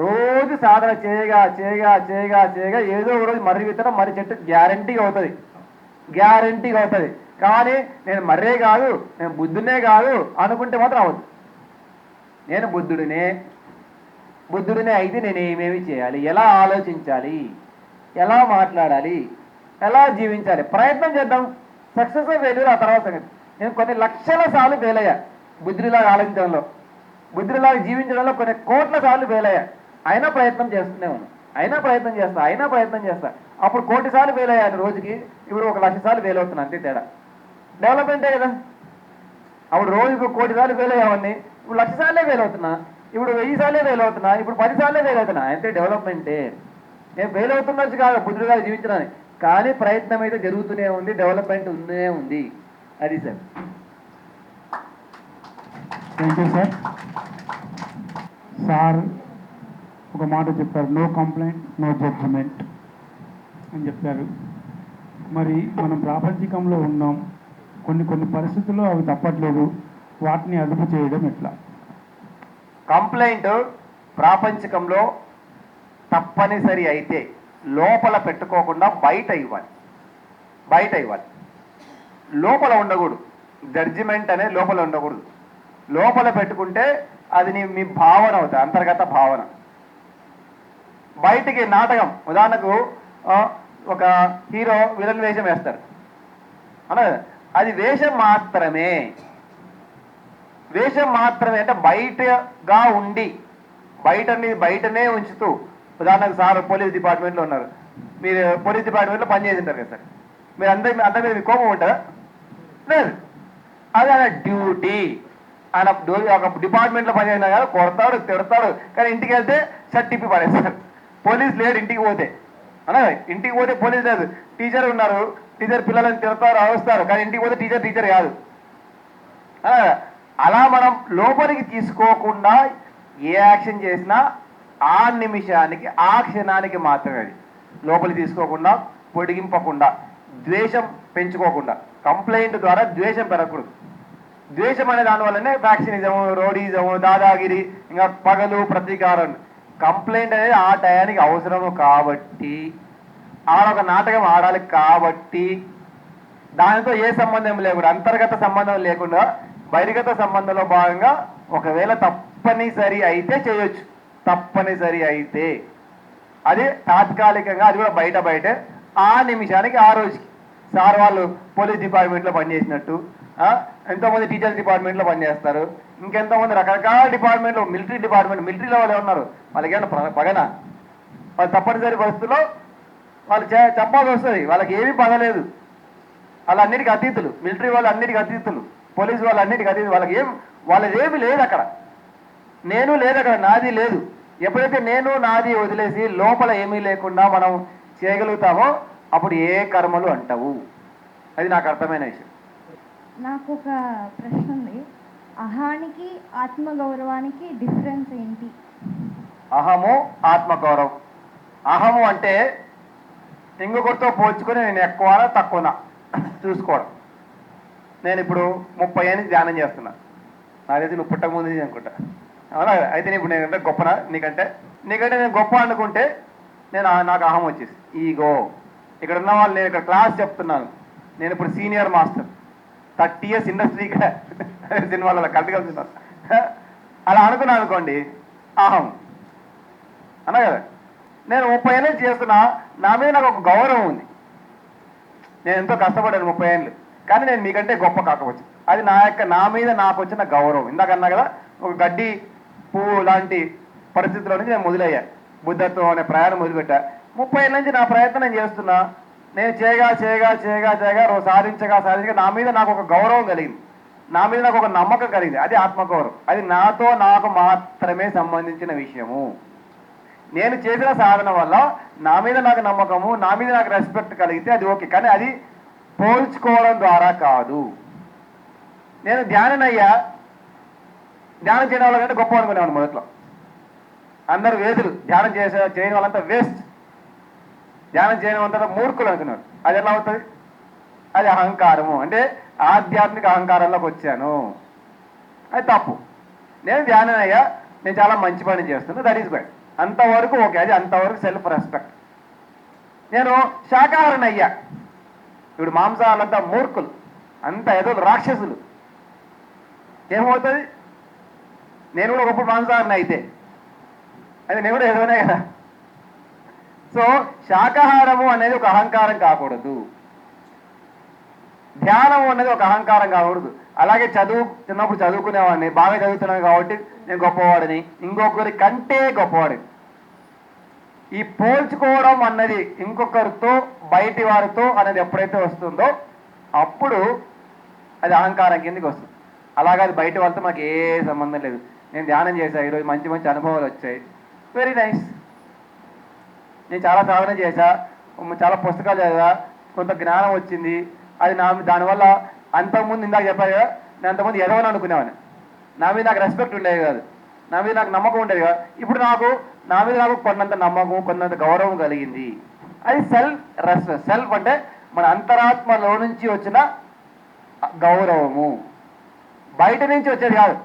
రోజు సాధన చేయగా చేయగా చేయగా చేయగా ఏదో ఒక రోజు మర్రి విత్తనం మర్రి చెట్టు గ్యారంటీగా అవుతుంది, గ్యారంటీగా అవుతుంది. కానీ నేను మర్రే కాదు, నేను బుద్ధునే కాదు అనుకుంటే మాత్రం అవ్వదు. నేను బుద్ధుడినే అయితే నేను ఏమేమి చేయాలి, ఎలా ఆలోచించాలి, ఎలా మాట్లాడాలి, ఎలా జీవించాలి, ప్రయత్నం చేద్దాం. సక్సెస్ ఫెయిల్యూర్ ఆ తర్వాత సంగతి. నేను కొన్ని లక్షల సార్లు ఫెయిల్ అయ్యా బుద్ధుడిలాగా ఆలోచించడంలో, బుద్ధుడిలాగా జీవించడంలో కొన్ని కోట్ల సార్లు ఫెయిల్ అయ్యా. అయినా ప్రయత్నం చేస్తూనే ఉన్నాను, అయినా ప్రయత్నం చేస్తా. అప్పుడు 1,000,000 సార్లు ఫెయిల్ అయ్యాను రోజుకి, ఇప్పుడు 1,00,000 సార్లు ఫెయిల్ అవుతున్నా, అంతే తేడా. డెవలప్మెంటే కదా. అప్పుడు రోజుకు 1,000,000 సార్లు ఫెయిల్ అయ్యావని ఇప్పుడు 1,00,000 సార్లే ఫెయిల్ అవుతున్నా, ఇప్పుడు 1000 సార్లే ఫెయిల్ అవుతున్నా, ఇప్పుడు 10 సార్లే ఫెయిల్ అవుతున్నా, అంతే డెవలప్మెంటే. నేను ఫెయిల్ అవుతున్నచ్చు కాదు బుద్ధుడిగా జీవించడానికి, కానీ ప్రయత్నం అయితే జరుగుతూనే ఉంది, డెవలప్మెంట్ ఉందే ఉంది. అది sir. Thank you sir. Sir ఒక మాట చెప్పారు, నో కంప్లైంట్ నో జడ్జిమెంట్ అని చెప్పారు. మరి మనం ప్రాపంచికంలో ఉన్నాం, కొన్ని పరిస్థితుల్లో అవి తప్పట్లేదు, వాటిని అదుపు చేయడం ఎట్లా? కంప్లైంట్ ప్రాపంచికంలో తప్పనిసరి అయితే లోపల పెట్టుకోకుండా బయట ఇవ్వాలి, లోపల ఉండకూడదు. జడ్జిమెంట్ అనే లోపల ఉండకూడదు. లోపల పెట్టుకుంటే అది మీ భావన అవుతుంది, అంతర్గత భావన. బయటికి నాటకం, ఉదాహరణకు ఒక హీరో విలన్ వేషం వేస్తారు అన్న, అది వేషం మాత్రమే అంటే బయటగా ఉండి బయటనే ఉంచుతూ. ఉదాహరణకు సార్ పోలీస్ డిపార్ట్మెంట్లో ఉన్నారు, మీరు పోలీస్ డిపార్ట్మెంట్లో పనిచేసి ఉంటారు కదా సార్, మీరు అందరి మీద కోపం ఉంటుందా? లేదు. అది ఆయన డ్యూటీ. ఆయన ఒక డిపార్ట్మెంట్లో పనిచేసినా కదా, కొడతాడు, తిడతాడు, కానీ ఇంటికి వెళ్తే షర్ట్ తిప్పి పడేస్తారు. పోలీస్ లేడు ఇంటికి పోతే, ఇంటికి పోతే పోలీస్ లేదు. టీచర్ ఉన్నారు, టీచర్ పిల్లలను తిడతారు, అరుస్తారు, కానీ ఇంటికి పోతే టీచర్ కాదు. అలా మనం లోపలికి తీసుకోకుండా ఏ యాక్షన్ చేసినా ఆ నిమిషానికి, ఆ క్షణానికి మాత్రమే. అది లోపలికి తీసుకోకుండా, పొడిగింపకుండా, ద్వేషం పెంచుకోకుండా. కంప్లైంట్ ద్వారా ద్వేషం పెరగకూడదు. ద్వేషం అనే దానివల్లనే ఫ్యాక్షనిజము, రోడీజము, దాదాగిరి, ఇంకా పగలు, ప్రతీకారం. కంప్లైంట్ అనేది ఆ టయానికి అవసరము కాబట్టి, ఆడొక నాటకం ఆడాలి కాబట్టి, దానితో ఏ సంబంధం లేకుండా, అంతర్గత సంబంధం లేకుండా బహిర్గత సంబంధంలో భాగంగా ఒకవేళ తప్పనిసరి అయితే చేయొచ్చు. తప్పనిసరి అయితే అది తాత్కాలికంగా, అది కూడా బయటే ఆ నిమిషానికి, ఆ రోజుకి. సార్ వాళ్ళు పోలీస్ డిపార్ట్మెంట్లో పనిచేసినట్టు ఎంతోమంది టీచర్స్ డిపార్ట్మెంట్లో పనిచేస్తారు, ఇంకెంతోమంది రకరకాల డిపార్ట్మెంట్లో, మిలిటరీలో వాళ్ళు ఉన్నారు. వాళ్ళకి ఏమన్నా పగనా? వాళ్ళు తప్పనిసరి పరిస్థితుల్లో వాళ్ళు చెప్పాల్సి వస్తుంది. వాళ్ళకి ఏమీ పగలేదు, వాళ్ళన్నిటికీ అతీతులు. మిలిటరీ వాళ్ళు అన్నిటికీ అతీతులు, పోలీసు వాళ్ళు అన్నిటికీ అతీతులు. వాళ్ళదేమి లేదు అక్కడ, నేను లేదు అక్కడ, నాది లేదు. ఎప్పుడైతే నేను నాది వదిలేసి లోపల ఏమీ లేకుండా మనం చేయగలుగుతామో అప్పుడు ఏ కర్మలు అంటావు. అది నాకు అర్థమైన విషయం. నాకు ఒక ప్రశ్న ఉంది, అహానికి ఆత్మగౌరవానికి డిఫరెన్స్ ఏంటి? అహము, ఆత్మగౌరవం. అహము అంటే ఇంకొకరితో పోల్చుకొని నేను ఎక్కువనా తక్కువనా చూసుకోవడం. నేను ఇప్పుడు 30 ఏళ్ళ నుంచి ధ్యానం చేస్తున్నా, నాకైతే నువ్వు పుట్టక ముందు అనుకుంటా, అవునా? అయితే ఇప్పుడు నేనంటే గొప్పనా నీకంటే నేను గొప్ప అనుకుంటే నాకు అహం వచ్చేసి ఈగో. ఇక్కడ ఉన్న వాళ్ళు, నేను ఇక్కడ క్లాస్ చెప్తున్నాను, నేను ఇప్పుడు సీనియర్ మాస్టర్, 30 years ఇండస్ట్రీగా సినిమాలలో కలిసినాను, అలా అనుకున్నాను అనుకోండి, అహం అన్నా కదా. నేను 30 ఏళ్ళు చేస్తున్నా, నా మీద నాకు ఒక గౌరవం ఉంది. నేను ఎంతో కష్టపడ్డాను 30 ఏళ్ళు, కానీ నేను మీకంటే గొప్ప కాకపోవచ్చు. అది నా మీద నాకు వచ్చిన గౌరవం. ఇందాకన్నా కదా, ఒక గడ్డి పువ్వు లాంటి పరిస్థితుల్లో నుంచి నేను మొదలయ్యా, బుద్ధత్వం అనే ప్రయాణం మొదలుపెట్టా. 30 ఏళ్ళ నుంచి నా ప్రయత్నం నేను చేస్తున్నా. నేను చేయగా సాధించగా నా మీద నాకు ఒక గౌరవం కలిగింది. నా మీద నాకు ఒక నమ్మకం కలిగింది, అది ఆత్మగౌరవం. అది నాతో నాకు మాత్రమే సంబంధించిన విషయము. నేను చేసిన సాధన వల్ల నా మీద నాకు నమ్మకము, నా మీద నాకు రెస్పెక్ట్ కలిగితే అది ఓకే. కానీ అది పోల్చుకోవడం ద్వారా కాదు. నేను ధ్యానం చేయడం వల్ల కంటే గొప్ప అనుకునేవాడు మొదట్లో. అందరూ వేదులు, ధ్యానం చేయని వాళ్ళంతా వేస్ట్, ధ్యానం చేయడం అంతా మూర్ఖులు అనుకున్నాడు. అది ఎలా అవుతుంది? అది అహంకారము. అంటే ఆధ్యాత్మిక అహంకారంలోకి వచ్చాను, అది తప్పు. నేను ధ్యానం నేను చాలా మంచి పని చేస్తున్నాను, దట్ ఈస్ గుడ్, అంతవరకు ఓకే, అది అంతవరకు సెల్ఫ్ రెస్పెక్ట్. నేను శాకాహారం ఇప్పుడు మాంసాహారంతా మూర్ఖులు, అంత ఎదురు రాక్షసులు. ఏమవుతుంది? నేను కూడా ఒకప్పుడు మాంసాహారం అయితే అది నేను కూడా ఎదుగునే కదా. సో శాకాహారము అనేది ఒక అహంకారం కాకూడదు, ధ్యానం అనేది ఒక అహంకారం కాకూడదు. అలాగే చిన్నప్పుడు చదువుకునేవాడిని, బాగా చదువుతున్నాను కాబట్టి నేను గొప్పవాడిని, ఇంకొకరి కంటే గొప్పవాడిని. ఈ పోల్చుకోవడం అన్నది ఇంకొకరితో, బయటి వారితో అనేది ఎప్పుడైతే వస్తుందో అప్పుడు అది అహంకారం కిందకి వస్తుంది. అలాగే అది బయట వాళ్ళతో మాకు ఏ సంబంధం లేదు. నేను ధ్యానం చేశాను, ఈరోజు మంచి మంచి అనుభవాలు వచ్చాయి, వెరీ నైస్. నేను చాలా సాధన చేశా, చాలా పుస్తకాలు చదివా, కొంత జ్ఞానం వచ్చింది, అది దానివల్ల అంతకుముందు ఇందాక చెప్పాను కదా, నేను అంతకుముందు ఎదవని అనుకునేవాడిని, నా మీద నాకు రెస్పెక్ట్ ఉండేది కాదు, నా మీద నాకు నమ్మకం ఉండేది కాదు. ఇప్పుడు నా మీద నాకు కొన్నంత నమ్మకం, కొన్నంత గౌరవం కలిగింది. అది సెల్ఫ్ రెస్పెక్ట్. సెల్ఫ్ అంటే మన అంతరాత్మలో నుంచి వచ్చిన గౌరవము, బయట నుంచి వచ్చేది కాదు.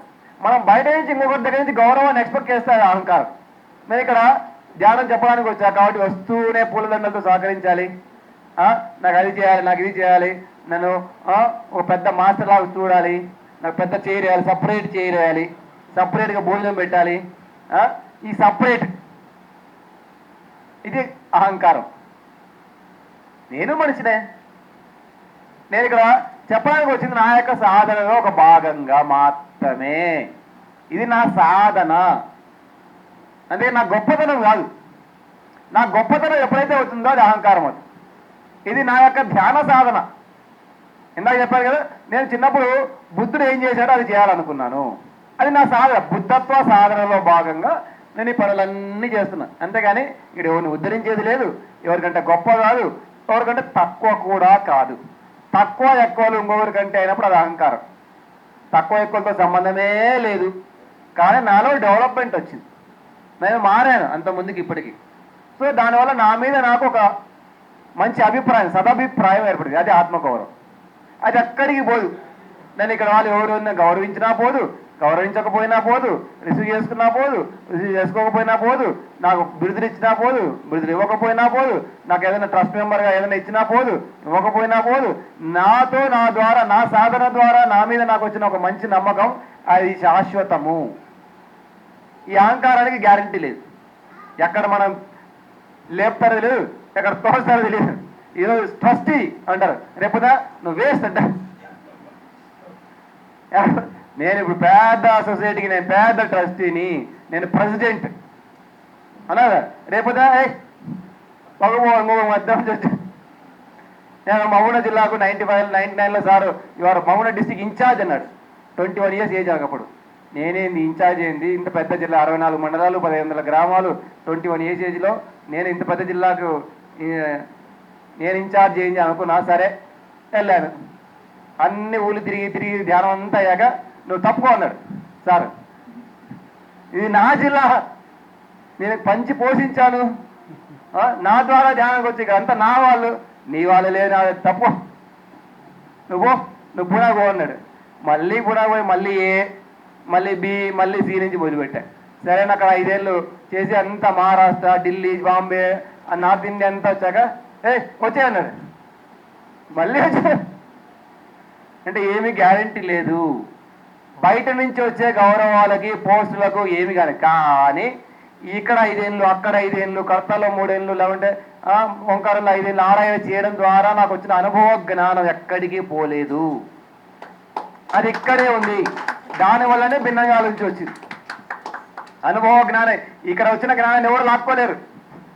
మనం బయట నుంచి ఇంకొకరి దగ్గర నుంచి గౌరవాన్ని ఎక్స్పెక్ట్ చేస్తే అది అహంకారం. నేను ఇక్కడ ధ్యానం చెప్పడానికి వచ్చా కాబట్టి వస్తూనే పూలదండలతో సహకరించాలి, నాకు అది చేయాలి, నాకు ఇది చేయాలి, నన్ను ఒక పెద్ద మాస్టర్ లాగా చూడాలి, నాకు పెద్ద చైర్ వేయాలి, సపరేట్ చైర్ వేయాలి, సపరేట్గా భోజనం పెట్టాలి, ఈ సపరేట్, ఇది అహంకారం. నేను మనిషినే. నేను ఇక్కడ చెప్పడానికి వచ్చింది నా యొక్క సాధనలో ఒక భాగంగా మాత్రమే. ఇది నా సాధన, అంటే నా గొప్పతనం కాదు. నా గొప్పతనం ఎప్పుడైతే అవుతుందో అది అహంకారం అవుతుంది. ఇది నా యొక్క ధ్యాన సాధన. ఇందాక చెప్పాను కదా, నేను చిన్నప్పుడు బుద్ధుడు ఏం చేశాడో అది చేయాలనుకున్నాను, అది నా సాధన. బుద్ధత్వ సాధనలో భాగంగా నేను ఈ పనులన్నీ చేస్తున్నా. అంతేగాని ఇక్కడ ఎవరిని ఉద్ధరించేది లేదు, ఎవరికంటే గొప్ప కాదు, ఎవరికంటే తక్కువ కూడా కాదు. తక్కువ ఎక్కువలు ఇంకొకరికంటే అయినప్పుడు అది అహంకారం. తక్కువ ఎక్కువలతో సంబంధమే లేదు. కానీ నాలో డెవలప్మెంట్ వచ్చింది, నేను మారాను అంత ముందుకి ఇప్పటికీ. సో దానివల్ల నా మీద నాకు ఒక మంచి అభిప్రాయం, సదభిప్రాయం ఏర్పడింది. అది ఆత్మగౌరవం. అది ఎక్కడికి పోదు. నేను ఇక్కడ వాళ్ళు ఎవరు గౌరవించినా పోదు, గౌరవించకపోయినా పోదు, రిసీవ్ చేసుకున్నా పోదు, రిసీవ్ చేసుకోకపోయినా పోదు, నాకు బిరుదులు ఇచ్చినా పోదు, బిరుదులు ఇవ్వకపోయినా పోదు, నాకు ఏదైనా ట్రస్ట్ మెంబర్గా ఏదైనా ఇచ్చినా పోదు, ఇవ్వకపోయినా పోదు. నాతో, నా ద్వారా, నా సాధన ద్వారా నా మీద నాకు వచ్చిన ఒక మంచి నమ్మకం, అది శాశ్వతము. ఈ అహంకారానికి గ్యారంటీ లేదు. ఎక్కడ మనం లేపుతారో తెలియదు, ఎక్కడ తోస్తారో తెలియదు. ఈరోజు ట్రస్టీ అంటారు, రేపుదా నువ్వు వేస్ట్ అంటారు. నేను ఇప్పుడు పెద్ద సొసైటీకి నేను పెద్ద ట్రస్టీని, నేను ప్రెసిడెంట్ అన్నారా, రేపుదా మధ్య నేను మహబూబ్ జిల్లాకు 99లో సారు ఇవారు మహబూబ్ డిస్టిక్ ఇన్ఛార్జ్ అన్నాడు. 21 years ఏజ్ అప్పుడు. నేనేంది ఇన్ఛార్జ్ ఏంది, ఇంత పెద్ద జిల్లా, 64 మండలాలు, 1500 గ్రామాలు, 21 years ఏజ్లో నేను ఇంత పెద్ద జిల్లాకు నేను ఇన్ఛార్జ్ ఏంది అనుకున్నా. సరే వెళ్ళాను, అన్ని ఊళ్ళు తిరిగి ధ్యానం అంతా అయ్యాక నువ్వు తప్పుకో అన్నాడు సార్. ఇది నా జిల్లా, నేను పంచి పోషించాను, నా ద్వారా ధ్యానానికి వచ్చి అంతా నా వాళ్ళు, నీ వాళ్ళు లేదు, తప్పు, నువ్వు పునాకు అన్నాడు. మళ్ళీ పునాకు పోయి మళ్ళీ ఏ, మళ్ళీ బి, మళ్ళీ సి నుంచి మొదలుపెట్టా. సరే అక్కడ 5 ఏళ్ళు చేసి అంతా మహారాష్ట్ర, ఢిల్లీ, బాంబే, నార్త్ ఇండియా అంతా వచ్చాక వచ్చే అన్నాడు. మళ్ళీ వచ్చా అంటే ఏమీ గ్యారంటీ లేదు. బయట నుంచి వచ్చే గౌరవాలకి, పోస్టులకు ఏమి కానీ ఇక్కడ 5 ఏళ్ళు, అక్కడ 5 ఏళ్ళు, కర్తలో 3 ఏళ్ళు, లేకుంటే ఓంకారంలో 5 ఏళ్ళు ఆరాయణ చేయడం ద్వారా నాకు వచ్చిన అనుభవ జ్ఞానం ఎక్కడికి పోలేదు, అది ఇక్కడే ఉంది. దానివల్లనే భిన్నంగా ఆలోచించి వచ్చింది అనుభవ జ్ఞానం. ఇక్కడ వచ్చిన జ్ఞానాన్ని ఎవరు లాక్కోలేరు,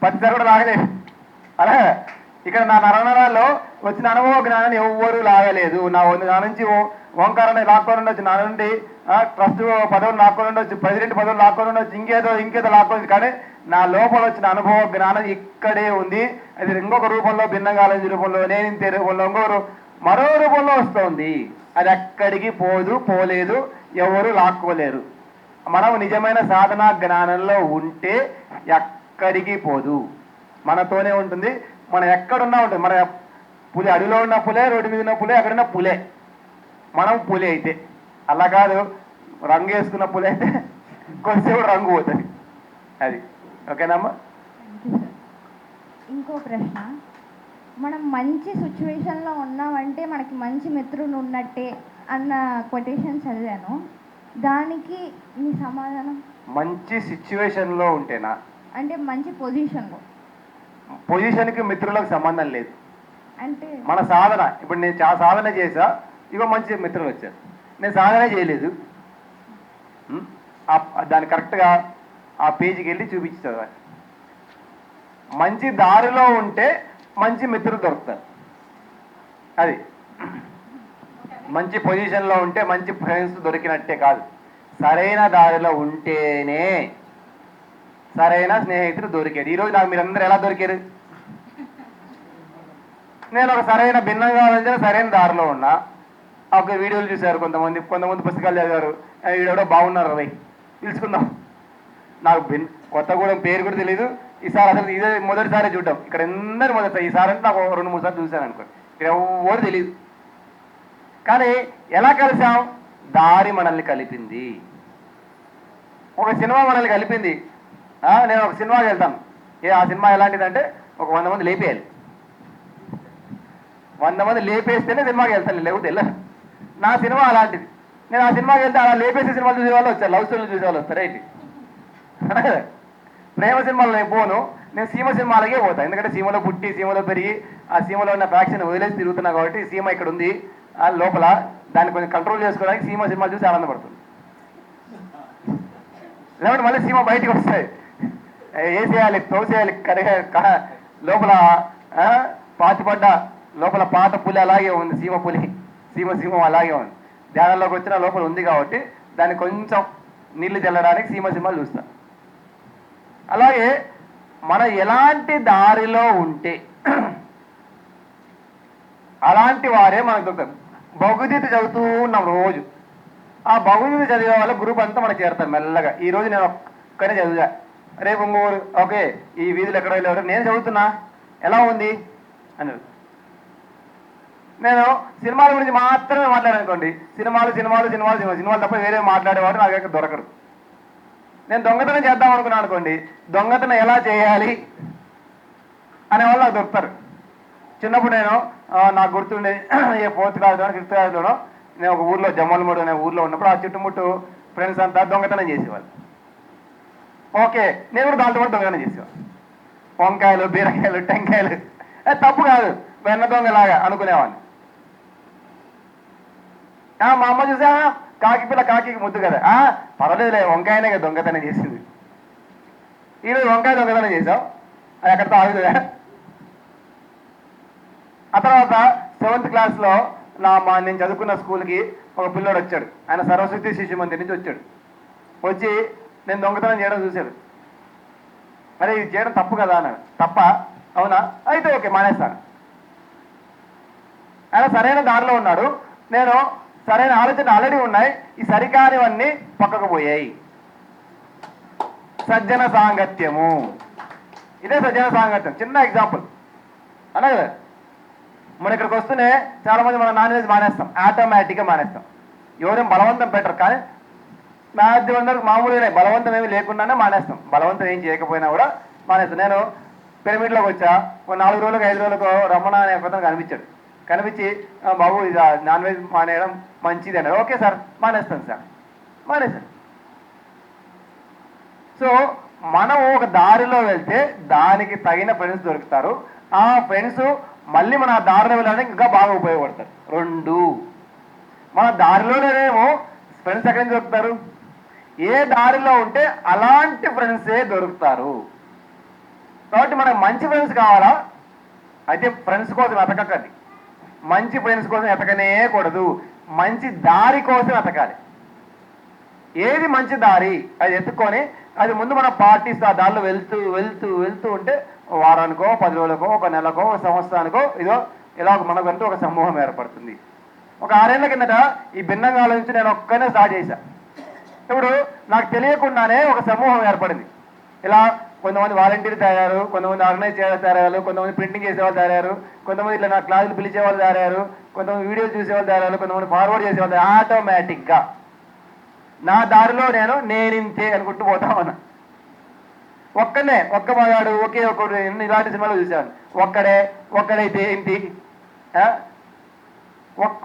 10 కూడా లాగలేరు. అలా ఇక్కడ నా నరనరాల్లో వచ్చిన అనుభవ జ్ఞానాన్ని ఎవ్వరూ లాగలేదు. నా నుంచి ఓంకారాన్ని లాక్కొని ఉండొచ్చు, నా నుండి ట్రస్ట్ పదవులు లాక్కొని ఉండొచ్చు, ప్రెసిడెంట్ పదవులు లాక్కొని ఉండొచ్చు, ఇంకేదో లాక్కొని, కానీ నా లోపల వచ్చిన అనుభవ జ్ఞానం ఇక్కడే ఉంది. అది ఇంకొక రూపంలో, భిన్నంగా ఆలోచించే రూపంలో, నేను ఇంతే రూపంలో, మరో రూపంలో వస్తుంది. అది ఎక్కడికి పోలేదు, ఎవరు లాక్కోలేరు. మనం నిజమైన సాధనా జ్ఞానంలో ఉంటే ఎక్కడికి పోదు, మనతోనే ఉంటుంది. మనం ఎక్కడున్నా ఉంటుంది. మన పులి అడవిలో ఉన్న పులే, రోడ్డు మీద ఉన్న పులే, ఎక్కడున్న పులే. మనం పులి అయితే అలా కాదు, రంగు వేసుకున్న పులి అయితే కొంచెంసేపు రంగు పోతుంది. అది ఓకేనమ్మా. ఇంకో ప్రశ్న, మనం మంచి సిచ్యువేషన్లో ఉన్నామంటే మనకి మంచి మిత్రులు ఉన్నట్టే అన్న కొటేషన్ చదివాను, దానికి మీ సమాధానం? మంచి సిచ్యువేషన్లో ఉంటేనా అంటే మంచి పొజిషన్కి మిత్రులకు సంబంధం లేదు. అంటే మన సాధన, ఇప్పుడు నేను సాధన చేసా, ఇగో మంచి మిత్రులు వచ్చారు. నేను సాధన చేయలేదు, దాన్ని కరెక్ట్గా ఆ పేజీకి వెళ్ళి చూపించి చదవాలి. మంచి దారిలో ఉంటే మంచి మిత్రులు దొరుకుతారు. అది మంచి పొజిషన్లో ఉంటే మంచి ఫ్రెండ్స్ దొరికినట్టే కాదు, సరైన దారిలో ఉంటేనే సరైన స్నేహితులు దొరికారు. ఈరోజు నాకు మీరందరూ ఎలా దొరికారు? నేను ఒక సరైన భిన్నంగా ఆలోచించిన సరైన దారిలో ఉన్నా. ఒక వీడియోలు చూశారు కొంతమంది పుస్తకాలు చదివారు, వీడెవడో బాగున్నారు రవి పిలుచుకుందాం. నాకు కొత్తగూడెం పేరు కూడా తెలియదు. ఈసారి అసలు ఇదే మొదటిసారి చూడటం, ఇక్కడ అందరూ మొదటిసారి. ఈసారి అంటే నాకు 2-3 సార్లు చూశాను అనుకోండి, ఇక్కడ ఎవరు తెలియదు. కానీ ఎలా కలిసాం? దారి మనల్ని కలిపింది. ఒక సినిమా మనల్ని కలిపింది. నేను ఒక సినిమాకి వెళ్తాను, ఆ సినిమా ఎలాంటిదంటే ఒక 100 మంది లేపేయాలి. 100 మంది లేపేస్తేనే సినిమాకి వెళ్తాను, లేకపోతే వెళ్ళను. నా సినిమా అలాంటిది. నేను ఆ సినిమాకి వెళ్తే అలా లేపేసే సినిమాలు చూసే వాళ్ళు వచ్చారు, లవ్ స్టోరీలు చూసే వాళ్ళు వస్తారు. రైట్, ప్రేమ సినిమాలు నేను పోను, నేను సీమ సినిమాలకే పోతాను. ఎందుకంటే సీమలో పుట్టి సీమలో పెరిగి ఆ సీమలో ఉన్న ఫ్యాక్షన్ వదిలేసి తిరుగుతున్నా కాబట్టి, సీమ ఇక్కడ ఉంది లోపల, దాన్ని కొంచెం కంట్రోల్ చేసుకోవడానికి సీమ సినిమాలు చూసి ఆనందపడుతుంది. లేకపోతే మళ్ళీ సీమ బయటకు వస్తాయి, వేసేయాలి, తోసేయాలి. లోపల పాతిపడ్డ లోపల పాత పులి అలాగే ఉంది, సీమ అలాగే ఉంది. ధ్యానంలోకి వచ్చిన లోపల ఉంది కాబట్టి దాన్ని కొంచెం నీళ్లు చల్లడానికి సీమలు చూస్తాం. అలాగే మనం ఎలాంటి దారిలో ఉంటే అలాంటి వారే మనకు దొరుకుతారు. భగవద్గీత చదువుతూ ఉన్నాం రోజు. ఆ భగవద్గీత చదివే వాళ్ళ గ్రూప్ అంతా మనకు చేరుతారు మెల్లగా. ఈరోజు నేను ఒక్కనే చదివా, రేపు ఇంకోరు ఓకే ఈ వీధులు ఎక్కడ వెళ్ళేవారు, నేను చదువుతున్నా ఎలా ఉంది అని. నేను సినిమాల గురించి మాత్రమే మాట్లాడానుకోండి, సినిమాలు తప్ప వేరే మాట్లాడేవాడు నా దగ్గర దొరకరు. నేను దొంగతనం చేద్దాం అనుకున్నాను అనుకోండి, దొంగతనం ఎలా చేయాలి అనేవాళ్ళు నాకు దొరుకుతారు. చిన్నప్పుడు నేను నాకు గుర్తుండే, ఏ 4th క్లాస్లోనో 5th క్లాస్లోనో నేను ఒక ఊర్లో, జమ్మలమూడు అనే ఊర్లో ఉన్నప్పుడు ఆ చుట్టుముట్టు ఫ్రెండ్స్ అంతా దొంగతనం చేసేవాళ్ళు. ఓకే, నేను కూడా దాంట్లో కూడా దొంగతనం చేసేవాళ్ళు. వంకాయలు, బీరకాయలు, టెంకాయలు, తప్పు కాదు, వెన్న దొంగలాగా అనుకునేవాడిని. మా అమ్మ చూసా, కాకి పిల్ల కాకి ముద్దు కదా, పర్వాలేదులే వంకాయనే కదా దొంగతనం చేసింది. ఈరోజు వంకాయ దొంగతనం చేసావు, అది ఎక్కడితో ఆగుతుందా? ఆ తర్వాత 7th క్లాస్లో నేను చదువుకున్న స్కూల్కి ఒక పిల్లోడు వచ్చాడు. ఆయన సరస్వతి శిశు మందిర్ నుంచి వచ్చాడు. వచ్చి నేను దొంగతనం చేయడం చూశాడు. మరి ఇది చేయడం తప్పు కదా అన్నాడు. తప్ప? అవునా, అయితే ఓకే మానేస్తాను. ఆయన సరైన దారిలో ఉన్నాడు, నేను సరైన ఆలోచన ఆల్రెడీ ఉన్నాయి, ఈ సరికానివన్నీ పక్కకు పోయాయి. సజ్జన సాంగత్యము, ఇదే సజ్జన సాంగత్యం. చిన్న ఎగ్జాంపుల్ అన్నా కదా, మన ఇక్కడికి వస్తూనే చాలా మంది మన నాన్ వెజ్ మానేస్తాం, ఆటోమేటిక్గా మానేస్తాం. ఎవరేం బలవంతం పెట్టరు, కానీ మాధ్యమందరికి మామూలుగానే బలవంతం ఏమి లేకుండానే మానేస్తాం. బలవంతం ఏం చేయకపోయినా కూడా మానేస్తాం. నేను పిరమిడ్లోకి వచ్చా, ఒక 4 రోజులకు 5 రోజులకు రమణ అనే అతను కనిపించి బాబు ఇది నాన్ వెజ్ మానేయడం మంచిది అన్నారు. ఓకే సార్ మానేస్తాను సార్, మానేశాను. సో మనం ఒక దారిలో వెళ్తే దానికి తగిన ఫ్రెండ్స్ దొరుకుతారు. ఆ ఫ్రెండ్స్ మళ్ళీ మన ఆ దారిలో వెళ్ళడానికి ఇంకా బాగా ఉపయోగపడతారు. 2, మన దారిలోనేమో ఫ్రెండ్స్ ఎక్కడి నుంచి దొరుకుతారు? ఏ దారిలో ఉంటే అలాంటి ఫ్రెండ్సే దొరుకుతారు. కాబట్టి మనకు మంచి ఫ్రెండ్స్ కావాలా? అయితే ఫ్రెండ్స్ కోసం వెతకకండి, మంచి ఫ్రెండ్స్ కోసం ఎతకనే కూడదు, మంచి దారి కోసం ఎతకాలి. ఏది మంచి దారి అది ఎత్తుకొని అది ముందు మనం పాటిస్తూ ఆ దారిలో వెళ్తూ వెళ్తూ వెళ్తూ ఉంటే వారానికో 10 రోజులకో ఒక నెలకో ఒక సంవత్సరానికో ఇదో ఇలా మనకంటూ ఒక సమూహం ఏర్పడుతుంది. ఒక 6 ఏళ్ల కిందట ఈ భిన్నంగా ఆలోచించి నేను ఒక్కనే స్టార్ట్ చేశాను. ఇప్పుడు నాకు తెలియకుండానే ఒక సమూహం ఏర్పడింది. ఇలా కొంతమంది వాలంటీర్ తయారు, కొంతమంది ఆర్గనైజ్ చేసే తయారు, కొంతమంది ప్రింటింగ్ చేసేవాళ్ళు తయారు, కొంతమంది ఇట్లా నా క్లాసులు పిలిచేవాళ్ళు తయారు, కొంతమంది వీడియోలు చూసేవాళ్ళు తయారు, కొంతమంది ఫార్వర్డ్ చేసేవాళ్ళు. ఆటోమేటిక్గా నా దారిలో నేనింతే అనుకుంటూ పోతా ఉన్నా. ఒక్క మగాడు ఒకే ఒకడు ఇలాంటి సినిమాలో చూశాను. ఒక్కడైతే ఏంటి,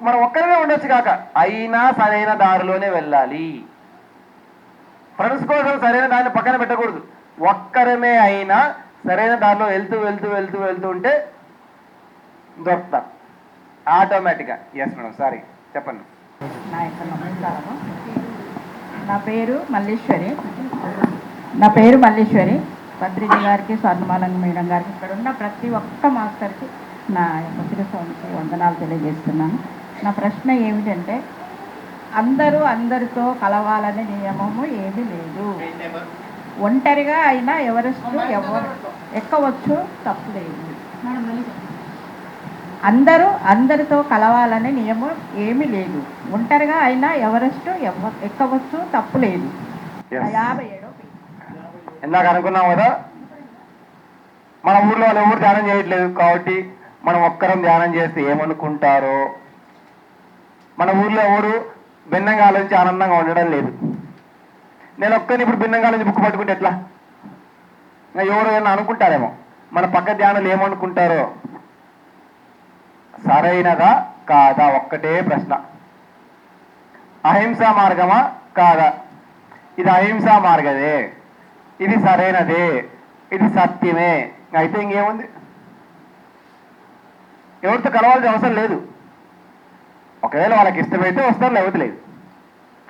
మనం ఒక్కరినే ఉండొచ్చు కాక అయినా సరైన దారిలోనే వెళ్ళాలి. ఫ్రెండ్స్ కోసం సరైన దారిని పక్కన పెట్టకూడదు. ఒక్కరమే అయినా సరైన దారిలో వెళ్తూ వెళ్తూ వెళ్తూ వెళ్తూ ఉంటే దొరుకుతాం ఆటోమేటిక్గా. ఎస్ మేడం, సారీ చెప్పండి. నా యొక్క నమస్కారము. నా పేరు మల్లీశ్వరి. భద్రిజీ గారికి, స్వర్ణమాలంగ మేడం గారికి, ఇక్కడ ఉన్న ప్రతి ఒక్క మాస్టర్కి నా యొక్క శిరస్సుకి వందనాలు తెలియజేస్తున్నాను. నా ప్రశ్న ఏమిటంటే, అందరితో కలవాలనే నియమము ఏమీ లేదు. ఒంటరిగా అయినా ఎవరెస్ట్ ఎక్కవచ్చు, తప్పు లేదు. అందరితో కలవాలనే నియమం ఏమీ లేదు. ఒంటరిగా అయినా ఎవరెస్ట్ ఎక్కవచ్చు, తప్పు లేదు. 57 ఇందాక అనుకున్నాం కదా, మన ఊర్లో వాళ్ళు ఎవరు ధ్యానం చేయట్లేదు కాబట్టి మనం ఒక్కరం ధ్యానం చేస్తే ఏమనుకుంటారో. మన ఊర్లో ఎవరు భిన్నంగా ఆలోచించి ఆనందంగా ఉండడం లేదు. నేను ఒక్కరిని ఇప్పుడు భిన్నంగా నుంచి బుక్ పట్టుకుంటే ఎట్లా? ఎవరు ఏమన్నా అనుకుంటారేమో, మన పక్క ధ్యానులు ఏమనుకుంటారో. సరైనదా కాదా ఒక్కటే ప్రశ్న. అహింసా మార్గమా కాదా? ఇది అహింసా మార్గదే, ఇది సరైనదే, ఇది సత్యమే. అయితే ఇంకేముంది? ఎవరితో కలవాల్సిన అవసరం లేదు. ఒకవేళ వాళ్ళకి ఇష్టమైతే వస్తారు, లేకపోతే లేదు.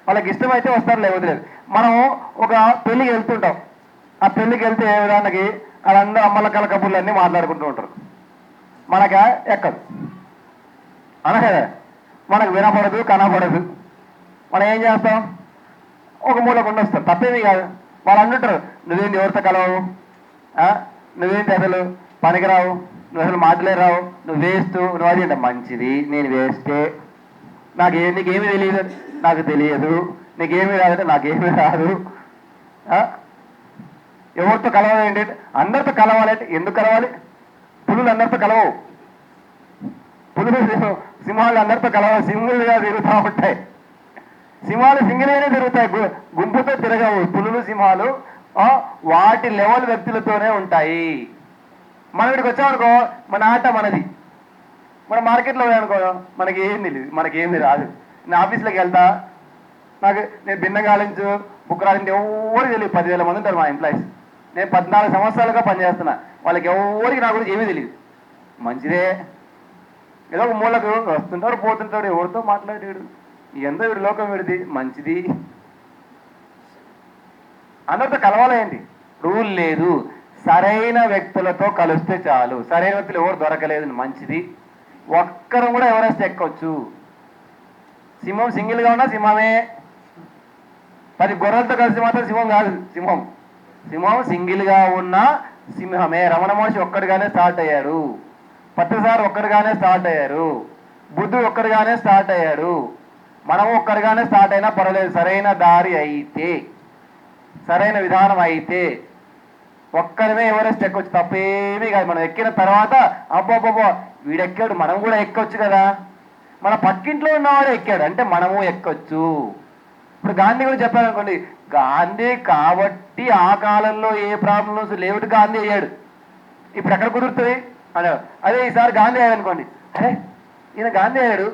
వాళ్ళకి ఇష్టమైతే వస్తారు, లేకపోతే లేదు. మనం ఒక పెళ్ళికి వెళ్తుంటాం. ఆ పెళ్ళికి వెళ్తే ఉదాహరణకి వాళ్ళందరూ అమ్మల కల కబుర్లు అన్నీ మాట్లాడుకుంటూ ఉంటారు. మనక ఎక్కదు అనగా మనకు వినపడదు, కనపడదు. మనం ఏం చేస్తాం? ఒక మూలకు ఉండొస్తాం. తప్పేమీ కాదు. వాళ్ళు అంటుంటారు, నువ్వేంటి ఎవరితో కలవవు, నువ్వేంటి అసలు పనికిరావు, నువ్వు అసలు మాటలే రావు, నువ్వు వేస్ట్, నువ్వు అది అంటే మంచిది. నేను వేస్టే, నీకేమీ తెలియదు, నాకు తెలియదు. నీకేమీ రాదంటే నాకేమీ రాదు. ఎవరితో కలవాలి ఏంటి? అందరితో కలవాలంటే ఎందుకు కలవాలి? పులులు అందరితో కలవవు. పులులు సింహాలు అందరితో కలవాలి, సింగులుగా తిరుగుతూ ఉంటాయి. సింహాలు సింగిల్గానే తిరుగుతాయి, గుంపుతో తిరగవు. పులులు సింహాలు వాటి లెవెల్ వ్యక్తులతోనే ఉంటాయి. మనం ఇక్కడికి వచ్చామనుకో, మన ఆట మనది. మన మార్కెట్లో పోయానుకో, మనకి ఏం తెలియదు, మనకేమీ రాదు. నేను ఆఫీస్లోకి వెళ్తా, నేను భిన్నంగా ఆలోచించు, బుక్ రాలింటే ఎవరికి తెలియదు. 10,000 మంది ఉంటారు మా ఎంప్లాయీస్. నేను 14 సంవత్సరాలుగా పనిచేస్తున్నా. వాళ్ళకి ఎవరికి నా గురించి ఏమీ తెలియదు. మంచిదే, ఏదో ఒక మూలకు వస్తుంటాడు, పోతుంటాడు, ఎవరితో మాట్లాడాడు, ఎంత వీడి లోకం వీడిది, మంచిది. అందరితో కలవాలేంటి? రూల్ లేదు. సరైన వ్యక్తులతో కలిస్తే చాలు. సరైన వ్యక్తులు ఎవరు దొరకలేదు, మంచిది. ఒక్కరు కూడా ఎవరెస్ట్ ఎక్కొచ్చు. సింహం సింగిల్గా ఉన్నా సింహమే. 10 గొర్రెలతో కలిసి మాత్రం సింహం కాదు. సింహం సింగిల్గా ఉన్నా సింహమే. రమణ మహర్షి ఒక్కడిగానే స్టార్ట్ అయ్యాడు. పత్రిసార్ ఒక్కడిగానే స్టార్ట్ అయ్యారు. బుద్ధుడు ఒక్కడిగానే స్టార్ట్ అయ్యాడు. మనము ఒక్కడిగానే స్టార్ట్ అయినా పర్వాలేదు. సరైన దారి అయితే, సరైన విధానం అయితే ఒక్కరిమే ఎవరెస్ట్ ఎక్కొచ్చు, తప్పేమీ కాదు. మనం ఎక్కిన తర్వాత అబ్బోబ్బో వీడెక్కాడు, మనం కూడా ఎక్కొచ్చు కదా. మన పక్కింట్లో ఉన్నవాడు ఎక్కాడు అంటే మనము ఎక్కొచ్చు. ఇప్పుడు గాంధీ గురించి చెప్పారనుకోండి, గాంధీ కాబట్టి ఆ కాలంలో ఏ ప్రాబ్లమ్స్ లేవుడు గాంధీ అయ్యాడు. ఇప్పుడు ఎక్కడ కుదురుతుంది అని. అదే ఈసారి గాంధీ అయ్యాడు అనుకోండి, అరే ఈయన గాంధీ అయ్యాడు,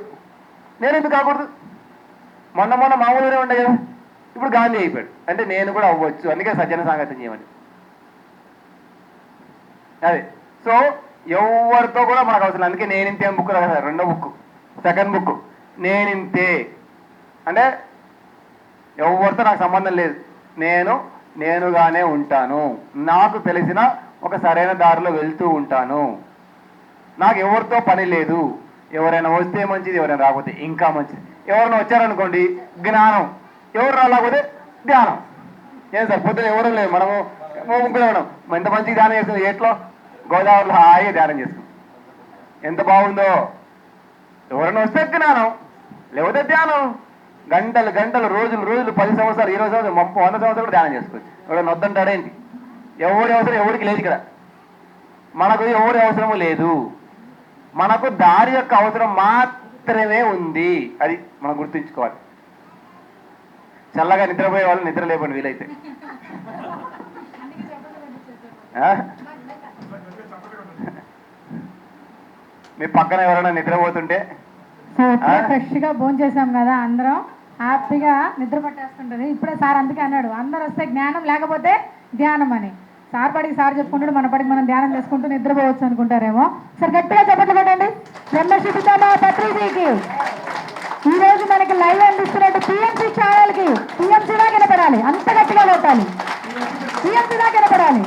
నేను ఎందుకు కాకూడదు? మొన్న మామూలుగానే ఉండే కదా, ఇప్పుడు గాంధీ అయిపోయాడు అంటే నేను కూడా అవ్వచ్చు. అందుకే సజ్జన సాంగత్యం చేయమని. అదే. సో ఎవరితో కూడా మనకు అవసరం. అందుకే నేనింతే అని బుక్ రాదు, రెండో బుక్, సెకండ్ బుక్. నేనింతే అంటే ఎవరితో నాకు సంబంధం లేదు, నేనుగానే ఉంటాను. నాకు తెలిసిన ఒక సరైన దారిలో వెళ్తూ ఉంటాను. నాకు ఎవరితో పని లేదు. ఎవరైనా వస్తే మంచిది, ఎవరైనా రాకపోతే ఇంకా మంచిది. ఎవరైనా వచ్చారనుకోండి జ్ఞానం, ఎవరు రాలేకపోతే ధ్యానం. ఏం సార్ పొద్దున ఎవరు లేదు, మనము ముగ్గురు ఉన్నాం, ఎంత మంచిగా ధ్యానం చేస్తుంది. ఎట్లో గోదావరిలో హాయిగా ధ్యానం చేస్తాం, ఎంత బాగుందో. ఎవరైనా వస్తే జ్ఞానం, లేకపోతే ధ్యానం. గంటలు గంటలు, రోజులు రోజులు, 10 సంవత్సరాలు, 20 సంవత్సరాలు, 100 సంవత్సరాలు కూడా ధ్యానం చేసుకోవచ్చు. ఎవరైనా వద్దంటాడేంటి? ఎవరి అవసరం ఎవరికి లేదు ఇక్కడ. మనకు ఎవరి అవసరము లేదు, మనకు దారి యొక్క అవసరం మాత్రమే ఉంది. అది మనం గుర్తుంచుకోవాలి. చల్లగా నిద్రపోయే వాళ్ళు నిద్ర లేపండి వీలైతే. మీ పక్కన ఎవరైనా నిద్రపోతుంటే సో ఫ్రెష్గా భోజనం చేసాం కదా, అందరం హ్యాపీగా నిద్ర పట్టేస్తుంటుంది. ఇప్పుడే సార్ అందుకే అన్నాడు, అందరు వస్తే జ్ఞానం లేకపోతే ధ్యానం అని. సార్ పడికి సార్ చెప్పుకుంటాడు, మన పడికి మనం ధ్యానం చేసుకుంటూ నిద్రపోవచ్చు అనుకుంటారేమో. సార్ గట్టిగా చెప్పట్లు కొట్టండి బ్రహ్మశిఖితమ పత్రిజీకి. ఈ రోజు మనకి లైవ్ అందిస్తున్నట్టు పిఎంసి ఛానల్కి పిఎంసీగా కనపడాలి, అంత గట్టిగా కొట్టాలి, పిఎంసీగా కనపడాలి.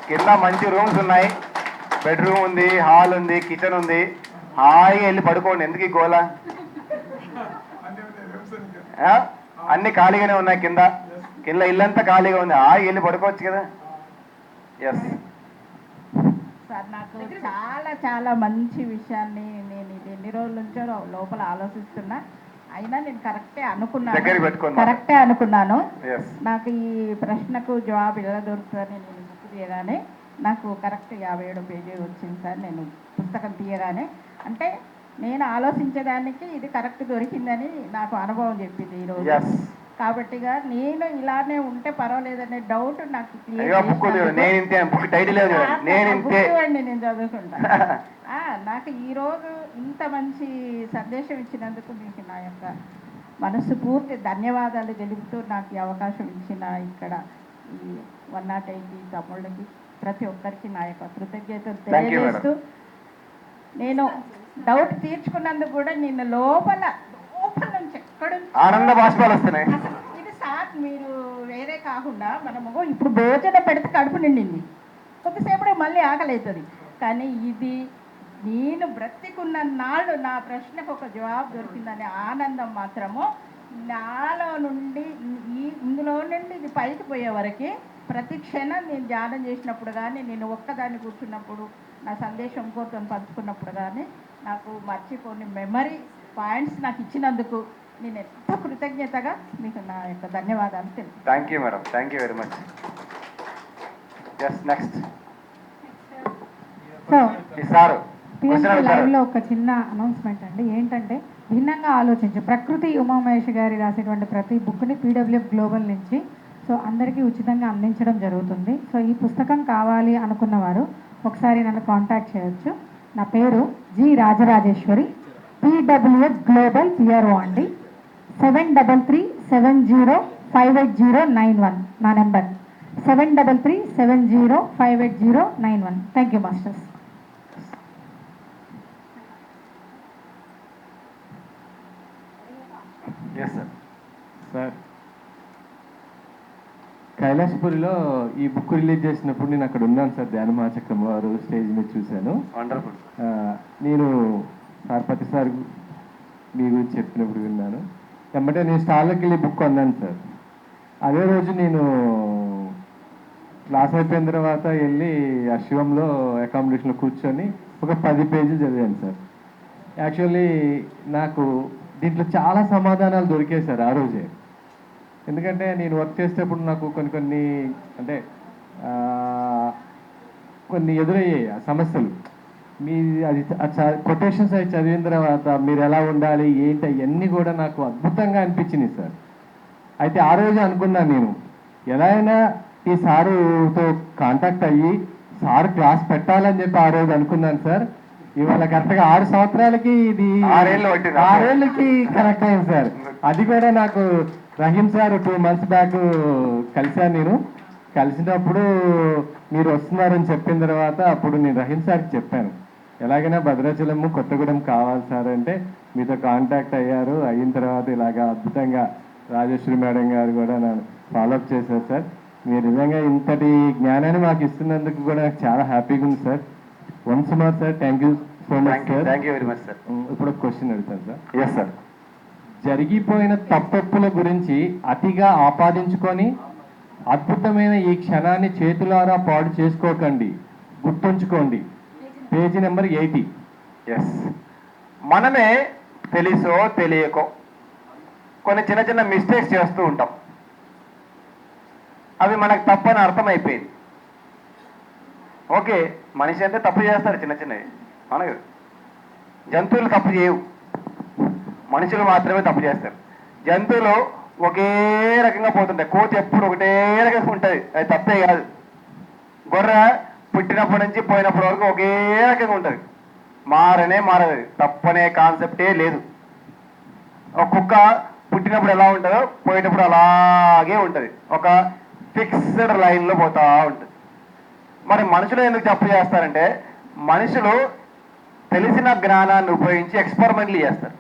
కింద మంచి రూమ్స్ ఉన్నాయి, బెడ్రూమ్ ఉంది, హాల్ ఉంది, కిచెన్ ఉంది. హాయిగా వెళ్ళి పడుకోండి, ఎందుకు ఈ గోల? అన్ని ఖాళీగానే ఉన్నాయి కింద, కింద ఇల్లంతా ఖాళీగా ఉంది, హాయిగా వెళ్ళి పడుకోవచ్చు కదా. ఎస్ సార్, నాకు చాలా చాలా మంచి విషయాన్ని నేను ఇది ఎన్ని రోజుల నుంచో లోపల ఆలోచిస్తున్నా, అయినా నేను కరెక్టే అనుకున్నాను. నాకు ఈ ప్రశ్నకు జవాబు ఎలా దొరుకుతుందని నేను బుక్ తీయగానే నాకు కరెక్ట్ 57 పేజీలు వచ్చింది సార్. నేను పుస్తకం తీయగానే అంటే నేను ఆలోచించేదానికి ఇది కరెక్ట్ దొరికిందని నాకు అనుభవం చెప్పింది ఈరోజు. కాబట్టిగా నేను ఇలానే ఉంటే పర్వాలేదనే డౌట్ నాకు నేను చదువుకుంటా. నాకు ఈరోజు ఇంత మంచి సందేశం ఇచ్చినందుకు మీకు నా యొక్క మనస్సు పూర్తి ధన్యవాదాలు తెలుపుతూ నాకు ఈ అవకాశం ఇచ్చిన ఇక్కడ ఈ 108 తమ్ముళ్ళకి ప్రతి ఒక్కరికి నా యొక్క కృతజ్ఞతలు తెలియజేస్తూ, నేను డౌట్ తీర్చుకున్నందుకు కూడా నేను లోపల నుంచి ఎక్కడ ఆనంద బాష్పాలు వస్తున్నాయి. ఇది సార్ మీరు వేరే కాకుండా మనము ఇప్పుడు భోజనం పెడితే కడుపు నిండింది, కొద్దిసేపటి మళ్ళీ ఆకలి అవుతుంది. కానీ ఇది నేను బ్రతికున్న నాళ్ళు నా ప్రశ్నకు ఒక జవాబు దొరికిందనే ఆనందం మాత్రము నాలో నుండి ఇందులో నుండి ఇది పైకి పోయే వరకు ప్రతి క్షణం నేను ధ్యానం చేసినప్పుడు కానీ, నేను ఒక్కదాన్ని కూర్చున్నప్పుడు, నా సందేశం ఇంకోతో పంచుకున్నప్పుడు కానీ నాకు మర్చిపోని మెమరీ పాయింట్స్ నాకు ఇచ్చినందుకు నేను ఎంతో కృతజ్ఞతగా మీకు నా యొక్క ధన్యవాదాలు తెలుసు. Thank you madam, thank you very much. Next sir, PMC లైవ్లో ఒక చిన్న అనౌన్స్మెంట్ అండి. ఏంటంటే భిన్నంగా ఆలోచించి ప్రకృతి ఉమామహేష్ గారి రాసేటువంటి ప్రతి బుక్ని పీడబ్ల్యూఎఫ్ గ్లోబల్ నుంచి అందరికీ ఉచితంగా అందించడం జరుగుతుంది. సో ఈ పుస్తకం కావాలి అనుకున్నవారు ఒకసారి నన్ను కాంటాక్ట్ చేయొచ్చు. నా పేరు G Rajarajeshwari, PWF global PRO అండి. 7337058091 నా నెంబర్. 7337058091. Thank you masters. సార్, కైలాసపురిలో ఈ బుక్ రిలీజ్ చేసినప్పుడు నేను అక్కడ ఉన్నాను సార్. ధ్యాన మహాచక్రం వారు స్టేజ్ మీద చూశాను. వండర్ఫుల్. నేను సార్ ప్రతిసారి మీ గురించి చెప్పినప్పుడు విన్నాను. వెంబటే నేను స్టాల్లోకి వెళ్ళి బుక్ కొన్నాను సార్. అదే రోజు నేను క్లాస్ అయిపోయిన తర్వాత వెళ్ళి ఆ శివంలో అకామిడేషన్లో కూర్చొని ఒక 10 పేజీలు చదివాను సార్. యాక్చువల్లీ నాకు దీంట్లో చాలా సమాధానాలు దొరికాయి సార్ ఆ రోజే. ఎందుకంటే నేను వర్క్ చేసేటప్పుడు నాకు కొన్ని అంటే కొన్ని ఎదురయ్యాయి ఆ సమస్యలు. మీ అది కొటేషన్స్ అవి చదివిన తర్వాత మీరు ఎలా ఉండాలి ఏంటి అవన్నీ కూడా నాకు అద్భుతంగా అనిపించినాయి సార్. అయితే ఆ రోజు అనుకున్నాను, నేను ఎలా అయినా ఈ సారుతో కాంటాక్ట్ అయ్యి సార్ క్లాస్ పెట్టాలని చెప్పి ఆ రోజు అనుకున్నాను సార్. ఇవాళ కరెక్ట్గా 6 సంవత్సరాలకి ఇది 6 ఏళ్ళకి కరెక్ట్ అయింది సార్. అది కూడా నాకు రహీం సార్ 2 months బ్యాక్ కలిశాను. నేను కలిసినప్పుడు మీరు వస్తున్నారని చెప్పిన తర్వాత అప్పుడు నేను రహీం సార్కి చెప్పాను, ఎలాగైనా భద్రాచలము కొత్తగూడెం కావాలి సార్ అంటే మీతో కాంటాక్ట్ అయ్యారు. అయిన తర్వాత ఇలాగా అద్భుతంగా రాజేశ్వరి మేడం గారు కూడా నన్ను ఫాలోఅప్ చేశారు సార్. మీరు నిజంగా ఇంతటి జ్ఞానాన్ని మాకు ఇస్తున్నందుకు కూడా నాకు చాలా హ్యాపీగా ఉంది sir. Once more sir, thank you so much sir. Thank you very much sir. ఇప్పుడు ఒక క్వశ్చన్ అడుగుతాను సార్. Yes sir. జరిగిపోయిన తప్పొప్పుల గురించి అతిగా ఆపాదించుకొని అద్భుతమైన ఈ క్షణాన్ని చేతులారా పాడు చేసుకోకండి, గుర్తుంచుకోండి. Page number 80. ఎస్, మనమే తెలుసో తెలియకో కొన్ని చిన్న చిన్న మిస్టేక్స్ చేస్తూ ఉంటాం. అవి మనకు తప్పని అర్థమైపోయింది. ఓకే, మనిషి అంటే తప్పు చేస్తాడు, చిన్న చిన్నవి. అవును, జంతువులు తప్పు చేయవు, మనుషులు మాత్రమే తప్పు చేస్తారు. జంతువులు ఒకే రకంగా పోతుంటాయి. కోతి ఎప్పుడు ఒకటే రకంగా ఉంటుంది, అది తప్పే కాదు. గొర్రె పుట్టినప్పటి నుంచి పోయినప్పటి వరకు ఒకే రకంగా ఉంటుంది, మారదు. తప్పనే కాన్సెప్టే లేదు. ఒక కుక్క పుట్టినప్పుడు ఎలా ఉంటుందో పోయేటప్పుడు అలాగే ఉంటుంది, ఒక ఫిక్స్డ్ లైన్లో పోతూ ఉంటుంది. మరి మనుషులు ఎందుకు తప్పు చేస్తారంటే, మనుషులు తెలిసిన జ్ఞానాన్ని ఉపయోగించి ఎక్స్పెరిమెంట్లు చేస్తారు.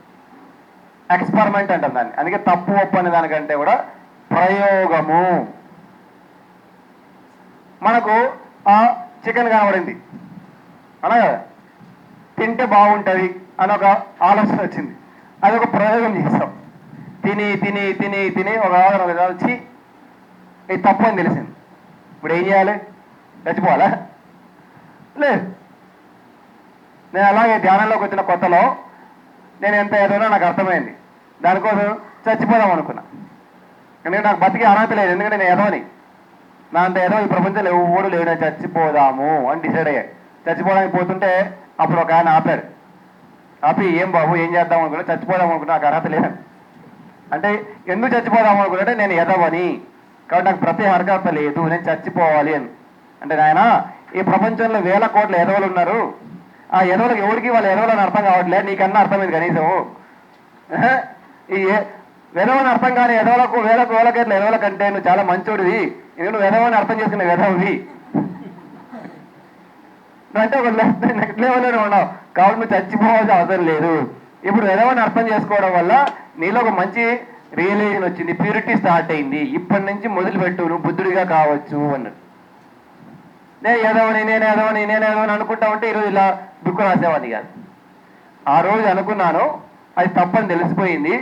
ఎక్స్పెరిమెంట్ అంటారు దాన్ని. అందుకే తప్పు ఒప్పు అనే దానికంటే కూడా ప్రయోగము. మనకు చికెన్ కనబడింది అలా కదా, తింటే బాగుంటుంది అని ఒక ఆలోచన వచ్చింది. అది ఒక ప్రయోగం చేస్తాం. తిని ఒక వచ్చి ఇది తప్పు అని తెలిసింది. ఇప్పుడు ఏం చేయాలి? చచ్చిపోవాలా? లేదు. నేను అలాగే ధ్యానంలోకి వచ్చిన కొత్తలో నేను ఎంత ఏదోనో నాకు అర్థమైంది. దానికోసం చచ్చిపోదాం అనుకున్నా. ఎందుకంటే నాకు బతికి అర్హత లేదు, ఎందుకంటే నేను ఏదోని నా అంత ఏదో ఈ ప్రపంచంలో ఎవడు లేడు, చచ్చిపోదాము అని డిసైడ్ అయ్యాయి. చచ్చిపోవడానికి పోతుంటే అప్పుడు ఒక ఆయన ఆపి ఏం బాబు ఏం చేద్దాం అనుకున్నా, చచ్చిపోదాం అనుకున్నా, నాకు అర్హత లేదు అంటే. ఎందుకు చచ్చిపోదాం అనుకుంటే నేను ఎదవని, కాబట్టి నాకు ప్రతి అర్హత లేదు, నేను చచ్చిపోవాలి అని. అంటే నాయన, ఈ ప్రపంచంలో వేల కోట్ల ఎదవలు ఉన్నారు, ఆ ఎదవలకు ఎవరికి వాళ్ళ ఎదవలని అర్థం కావట్లేదు, నీకన్నా అర్థమైంది కనీసం. ఈ వెదవని అర్థం కాని ఎదవలకు వేల కోట్ల ఎదవల కంటే నువ్వు చాలా మంచోడివి, నువ్వు వెదవని అర్థం చేసుకునే వెదవవి అంటే ఒక నెక్స్ట్ లెవెల్లోనే ఉన్నావు, కాబట్టి నువ్వు చచ్చిపోవాల్సిన అవసరం లేదు. ఇప్పుడు వెదవని అర్థం చేసుకోవడం వల్ల నీలో ఒక మంచి రియలైజేషన్ వచ్చింది, ప్యూరిటీ స్టార్ట్ అయింది. ఇప్పటి నుంచి మొదలుపెట్టు, నువ్వు బుద్ధుడిగా కావచ్చు అన్నాడు. నేను ఏదోని అనుకుంటా ఉంటే ఈరోజు ఇలా బుక్ రాసేవాడిని కాదు. ఆ రోజు అనుకున్నాను, అది తప్పని తెలిసిపోయింది.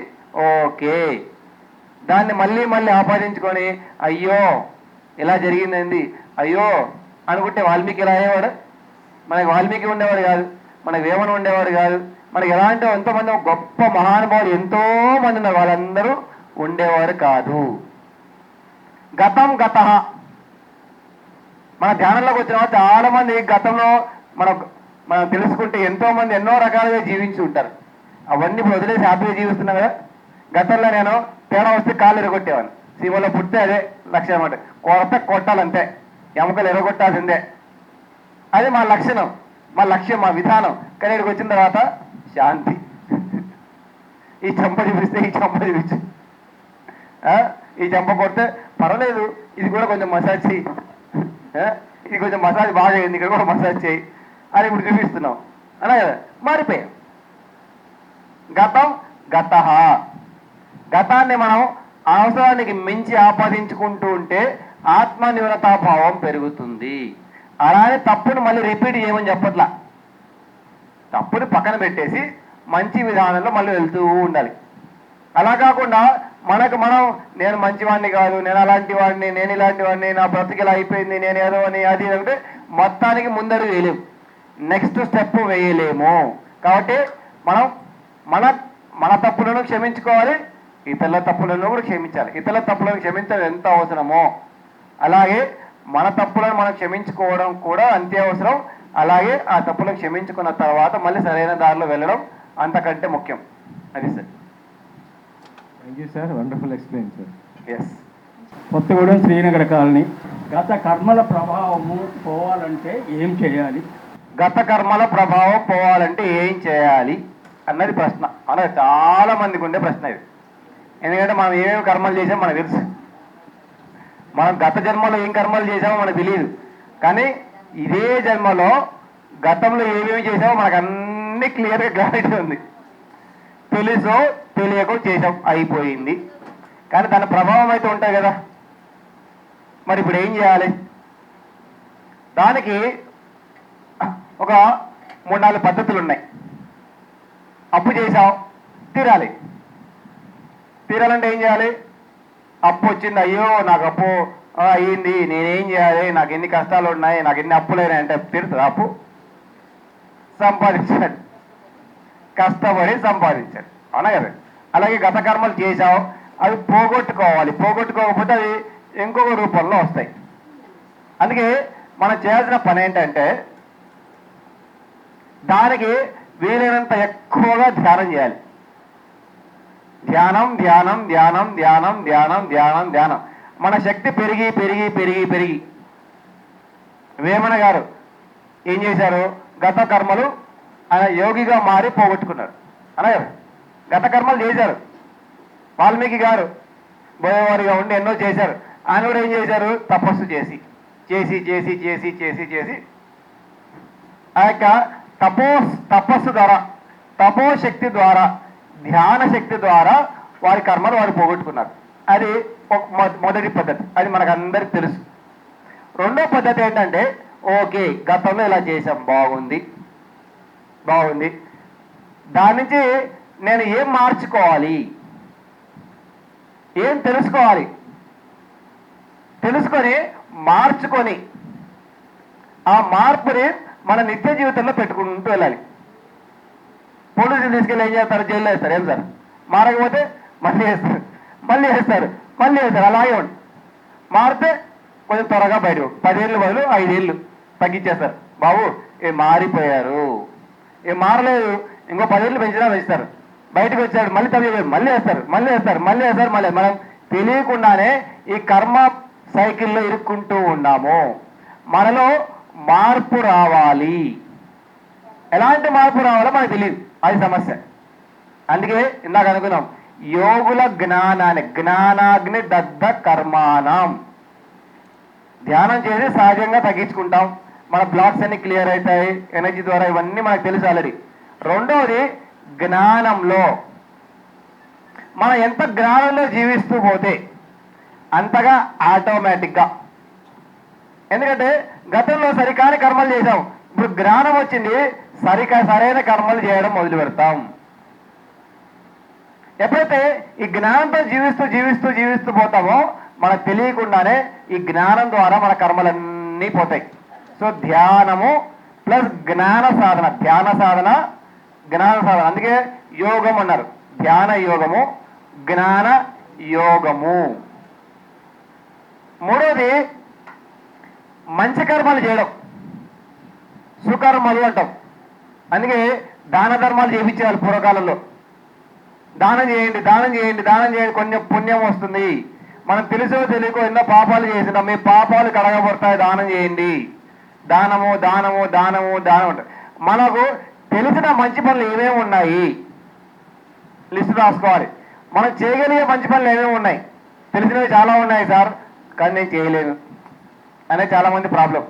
ఓకే, దాన్ని మళ్ళీ ఆపాదించుకొని అయ్యో ఇలా జరిగిందండి అయ్యో అనుకుంటే వాల్మీకి ఇలా అయ్యేవాడు? మనకి వాల్మీకి ఉండేవాడు కాదు, మనకి వేమన ఉండేవాడు కాదు, మనకి ఎలాంటి ఎంతోమంది గొప్ప మహానుభావులు ఎంతో మంది ఉన్నారు, వాళ్ళందరూ ఉండేవారు కాదు. గత మన ధ్యానంలోకి వచ్చిన చాలా మంది గతంలో మనం తెలుసుకుంటే ఎంతో మంది ఎన్నో రకాలుగా జీవించి ఉంటారు. అవన్నీ ఇప్పుడు వదిలేసి హ్యాపీగా జీవిస్తున్నాం కదా. గతంలో నేను తేడా వస్తే కాళ్ళు ఎరగొట్టేవాడిని. సీమలో పుట్టితే అదే లక్ష్యం అనమాట, కొట్టాలంతే, ఎముకలు ఎరగొట్టాల్సిందే. అది మా లక్షణం, మా లక్ష్యం, మా విధానం. కానీ ఇక్కడికి వచ్చిన తర్వాత శాంతి. ఈ చెంప చూపిస్తే ఈ చెంప చూపించు, ఈ చెంప కొడితే పర్వాలేదు, ఇది కూడా కొంచెం మసాజ్ చేయి, ఇది కొంచెం మసాజ్ బాగా అయింది, ఇక్కడ కూడా మసాజ్ చేయి అని ఇప్పుడు చూపిస్తున్నాం. అలా కదా, మారిపోయాం. గతాన్ని మనం అవసరానికి మించి ఆపాదించుకుంటూ ఉంటే ఆత్మన్యూనతాభావం పెరుగుతుంది. అలానే తప్పును మళ్ళీ రిపీట్ చేయమని చెప్పట్లా, తప్పుని పక్కన పెట్టేసి మంచి విధానంలో మళ్ళీ వెళ్తూ ఉండాలి. అలా కాకుండా మనం నేను మంచివాడిని కాదు, నేను అలాంటి వాడిని, నేను ఇలాంటి వాడిని, నా బ్రతికి ఇలా అయిపోయింది, నేను ఏదో అని అది అంటే మొత్తానికి ముందడు వేయలేము, నెక్స్ట్ స్టెప్ వేయలేము. కాబట్టి మనం మన తప్పులను క్షమించుకోవాలి, ఇతరుల తప్పులను కూడా క్షమించాలి. ఇతరుల తప్పులను క్షమించడం ఎంత అవసరమో అలాగే మన తప్పులను మనం క్షమించుకోవడం కూడా అంతే అవసరం. అలాగే ఆ తప్పులను క్షమించుకున్న తర్వాత మళ్ళీ సరైన దారిలో వెళ్ళడం అంతకంటే ముఖ్యం. అది sir. Thank you sir, wonderful explain sir. Yes. Kothagudem Srinagar colony. గత కర్మల ప్రభావము పోవాలంటే ఏం చేయాలి? గత కర్మల ప్రభావం పోవాలంటే ఏం చేయాలి అన్నది ప్రశ్న. అలా చాలా మందికి ఉండే ప్రశ్న ఇది. ఎందుకంటే మనం ఏమేమి కర్మలు చేసామో మనకు తెలుసు, మనం గత జన్మలో ఏం కర్మలు చేసామో మనకు తెలియదు. కానీ ఇదే జన్మలో గతంలో ఏమేమి చేసామో మనకు అన్ని క్లియర్గా క్లారిటీ ఉంది. తెలుసో తెలియకో చేసాం, అయిపోయింది. కానీ దాని ప్రభావం అయితే ఉంటుంది కదా. మరి ఇప్పుడు ఏం చేయాలి? దానికి ఒక 3-4 పద్ధతులు ఉన్నాయి. అప్పు చేసాం, తీరాలి. తీరాలంటే ఏం చేయాలి? అప్పు వచ్చింది, అయ్యో నాకు అప్పు అయ్యింది, నేనేం చేయాలి, నాకు ఎన్ని కష్టాలు ఉన్నాయి, నాకు ఎన్ని అప్పులైనాయి అంటే తీరుతుంది అప్పు? సంపాదించాడు, కష్టపడి సంపాదించాడు, అవునా కదా? అలాగే గత కర్మలు చేసావు, అవి పోగొట్టుకోవాలి. పోగొట్టుకోకపోతే అవి ఇంకొక రూపంలో వస్తాయి. అందుకే మనం చేయాల్సిన పని ఏంటంటే దానికి వీలైనంత ఎక్కువగా ధ్యానం చేయాలి. ధ్యానం ధ్యానం ధ్యానం ధ్యానం ధ్యానం ధ్యానం ధ్యానం. మన శక్తి పెరిగి పెరిగి పెరిగి పెరిగి వేమన గారు ఏం చేశారు? గత కర్మలు ఆయన యోగిగా మారి పోగొట్టుకున్నారు, అనగా గత కర్మలు చేశారు. వాల్మీకి గారు బోయవారిగా ఉండి ఎన్నో చేశారు. ఆయన కూడా ఏం చేశారు? తపస్సు చేసి చేసి చేసి చేసి చేసి చేసి ఆ యొక్క తపస్సు ద్వారా, తపోశక్తి ద్వారా, ధ్యాన శక్తి ద్వారా వారి కర్మలు వారు పోగొట్టుకున్నారు. అది మొదటి పద్ధతి, అది మనకు అందరికి తెలుసు. రెండో పద్ధతి ఏంటంటే, ఓకే గతంలో ఇలా చేశాం, బాగుంది బాగుంది, దాని నుంచి నేను ఏం మార్చుకోవాలి, ఏం తెలుసుకోవాలి, తెలుసుకొని మార్చుకొని ఆ మార్పుని మన నిత్య జీవితంలో పెట్టుకుంటూ వెళ్ళాలి. పోలీసులు తీసుకెళ్ళి ఏం చేస్తారు? జైల్లో వేస్తారు. ఏం సార్? మారకపోతే మళ్ళీ వేస్తారు, మళ్ళీ వేస్తారు, మళ్ళీ వేస్తారు. అలాగే ఉండి మారితే కొంచెం త్వరగా బయట 10 ఏళ్ళు బదులు 5 ఏళ్ళు తగ్గించేస్తారు. బాబు మారిపోయారు, మారలేదు, ఇంకో 10 ఏళ్ళు పెంచినా పెంచుతారు. బయటకు వచ్చాడు, మళ్ళీ తగ్గిపోయాడు, మళ్ళీ వేస్తారు, మళ్ళీ వేస్తారు, మళ్ళీ వేస్తారు. మళ్ళీ మనం తెలియకుండానే ఈ కర్మ సైకిల్లో ఇరుక్కుంటూ ఉన్నాము. మనలో మార్పు రావాలి. ఎలాంటి మార్పు రావాలో మనకు తెలియదు, అది సమస్య. అందుకే ఇందాక అనుకున్నాం, యోగుల జ్ఞానాన్ని, జ్ఞానాగ్ని దగ్ధ కర్మాణం. ధ్యానం చేసి సహజంగా తగ్గించుకుంటాం, మన బ్లాక్స్ అన్ని క్లియర్ అవుతాయి, ఎనర్జీ ద్వారా, ఇవన్నీ మనకు తెలుసు ఆల్రెడీ. రెండవది జ్ఞానంలో, మనం ఎంత జ్ఞానంలో జీవిస్తూ పోతే అంతగా ఆటోమేటిక్గా, ఎందుకంటే గతంలో సరికాని కర్మలు చేసాం, ఇప్పుడు జ్ఞానం వచ్చింది, సరైన కర్మలు చేయడం మొదలు పెడతాం. ఎప్పుడైతే ఈ జ్ఞానంతో జీవిస్తూ జీవిస్తూ జీవిస్తూ పోతామో మనకు తెలియకుండానే ఈ జ్ఞానం ద్వారా మన కర్మలన్నీ పోతాయి. సో ధ్యానము ప్లస్ జ్ఞాన సాధన, ధ్యాన సాధన, జ్ఞాన సాధన. అందుకే యోగం అన్నారు, ధ్యాన యోగము, జ్ఞాన యోగము. మూడోది మంచి కర్మలు చేయడం, సుకర్మలు అంటాం. అందుకే దాన ధర్మాలు చేయించేవాళ్ళు పూర్వకాలంలో. దానం చేయండి, దానం చేయండి, దానం చేయండి, కొంచెం పుణ్యం వస్తుంది. మనం తెలుసో తెలియకో ఎన్నో పాపాలు చేసినాం, మీ పాపాలు కడగబడతాయి, దానం చేయండి. దానము దానము దానము దానం అంటారు. మనకు తెలిసిన మంచి పనులు ఏమేమి ఉన్నాయి లిస్టు రాసుకోవాలి. మనం చేయగలిగే మంచి పనులు ఏమేమి ఉన్నాయి? తెలిసినవి చాలా ఉన్నాయి సార్, కానీ నేను చేయలేను అనే చాలామంది ప్రాబ్లం.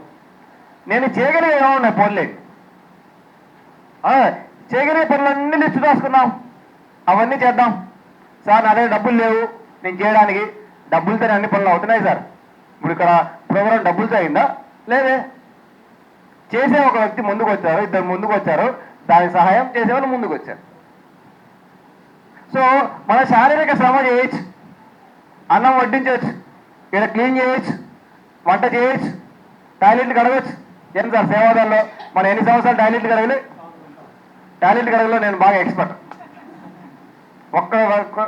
నేను చేయగలిగే ఏమో ఉన్నాయి, పోన్లేదు. చేయగలిగే పనులన్నీ లిస్టు రాసుకున్నాం, అవన్నీ చేద్దాం. సార్ నా దగ్గర డబ్బులు లేవు నేను చేయడానికి. డబ్బులతోనే అన్ని పనులు అవుతున్నాయి సార్. ఇప్పుడు ఇక్కడ ప్రోగ్రాం డబ్బులతో అయిందా? లేదే. చేసే ఒక వ్యక్తి ముందుకు వచ్చారు, ఇద్దరు ముందుకు వచ్చారు, దానికి సహాయం చేసేవాళ్ళు ముందుకు వచ్చారు. సో మన శారీరక శ్రమ చేయొచ్చు, అన్నం వడ్డించవచ్చు, ఇక్కడ క్లీన్ చేయొచ్చు, వంట చేయొచ్చు, టాయిలెట్లు కడగవచ్చు. ఏం సార్ సేవాదాల్లో మనం ఎన్ని సంవత్సరాలు టాయిలెట్లు కడగలే? టాయిలెట్ కడగలో నేను బాగా ఎక్స్పర్ట్.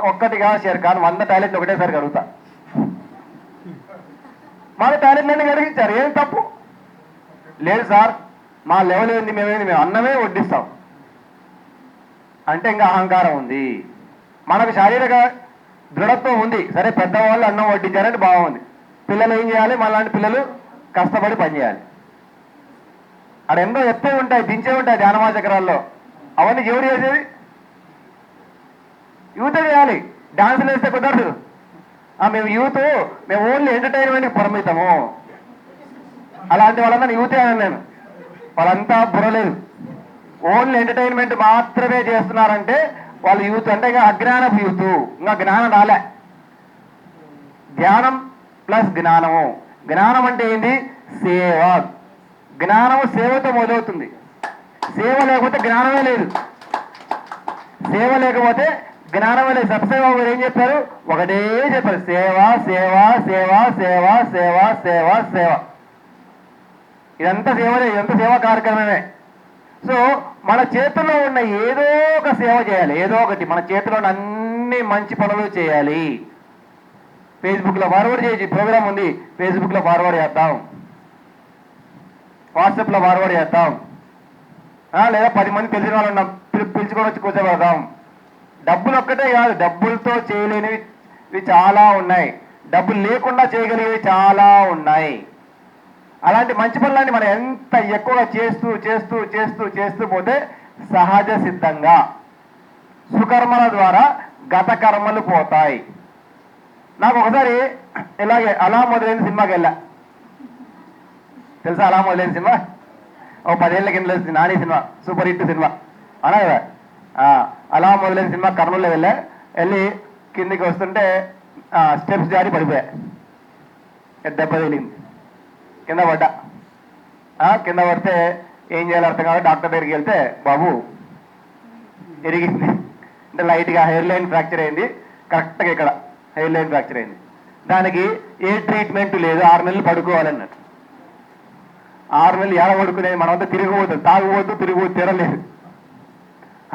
ఒక్కటిగా షేర్ కాదు, 100 టాయిలెట్లు ఒకటేసారి కడుగుతా. మన టాయిలెట్లన్నీ కడిగించారు, ఏం తప్పు లేదు సార్. మా లెవెల్ ఏంది, మేము అన్నమే వడ్డిస్తాం అంటే ఇంకా అహంకారం ఉంది. మనకు శారీరక దృఢత్వం ఉంది, సరే పెద్దవాళ్ళు అన్నం వడ్డించారంటే బాగుంది. పిల్లలు ఏం చేయాలి? మనలాంటి పిల్లలు కష్టపడి పనిచేయాలి. అక్కడ ఎంతో ఎత్తే ఉంటాయి, దించే ఉంటాయి ధ్యానమా చక్రాల్లో. అవన్నీ ఎవరు చేసేది? యూతే చేయాలి. డాన్సులు వేస్తే కుదరదు. మేము యూత్, మేము ఓన్లీ ఎంటర్టైన్మెంట్కి పరిమితము. అలాంటి వాళ్ళంతా యూతే అని నేను, వాళ్ళంతా బుర్రలేదు. ఓన్లీ ఎంటర్టైన్మెంట్ మాత్రమే చేస్తున్నారంటే వాళ్ళు యూత్ అంటే ఇంకా అజ్ఞానపు యూత్, ఇంకా జ్ఞానం రాలే. ధ్యానం ప్లస్ జ్ఞానము, జ్ఞానం అంటే ఏంటి? సేవ. జ్ఞానము సేవతో మొదలవుతుంది. సేవ లేకపోతే జ్ఞానమే లేదు. సేవ లేకపోతే జ్ఞానమే లేదు. సత్యసేవ గారు ఏం చెప్పారు? ఒకటే చెప్పారు, సేవ సేవ సేవ సేవ సేవ సేవ సేవ. ఇదంతా సేవలే, ఇదంతా సేవా కార్యక్రమమే. సో మన చేతుల్లో ఉన్న ఏదో ఒక సేవ చేయాలి, ఏదో ఒకటి. మన చేతిలో ఉన్న అన్ని మంచి పనులు చేయాలి. ఫేస్బుక్లో ఫార్వర్డ్ చేసి ప్రోగ్రామ్ ఉంది, ఫేస్బుక్లో ఫార్వర్డ్ చేద్దాం, వాట్సాప్లో ఫార్వర్డ్ చేద్దాం, లేదా 10 మంది తెలిసిన వాళ్ళు ఉన్న పిలుచుకొని వచ్చి కూర్చోబెడదాం. డబ్బులు ఒక్కటే కాదు, డబ్బులతో చేయలేనివి చాలా ఉన్నాయి, డబ్బులు లేకుండా చేయగలిగేవి చాలా ఉన్నాయి. అలాంటి మంచి పనులన్నీ మనం ఎంత ఎక్కువగా చేస్తూ చేస్తూ చేస్తూ చేస్తూ పోతే సహజ సిద్ధంగా సుకర్మల ద్వారా గత కర్మలు పోతాయి. నాకు ఒకసారి ఇలాగే అలా మొదలైన సినిమాకి వెళ్ళా. తెలుసా అలా మొదలైన సినిమా? ఓ 10 ఏళ్ళ కింద వచ్చింది, Nani cinema, super hit cinema అనా కదా. అలా మొదలైన సినిమా కర్నూలులో వెళ్ళి కిందికి వస్తుంటే స్టెప్స్ జారి పడిపోయా, దెబ్బ తగిలింది, కింద పడ్డా. కింద పడితే ఏం చేయాలో అర్థం కాదు. డాక్టర్ దగ్గరికి వెళ్తే బాబు ఎరిగింది అంటే లైట్గా హెయిర్ లైన్ ఫ్రాక్చర్ అయింది, కరెక్ట్గా ఇక్కడ హెయిర్ లైన్ ఫ్రాక్చర్ అయింది, దానికి ఏ ట్రీట్మెంట్ లేదు, 6 నెలలు పడుకోవాలన్నట్టు. 6 నెలలు ఎలా పడుకునేది? మనమంతా తిరిగిపోతుంది, తాగుపోతూ తిరిగిపోతూ తిరగలేదు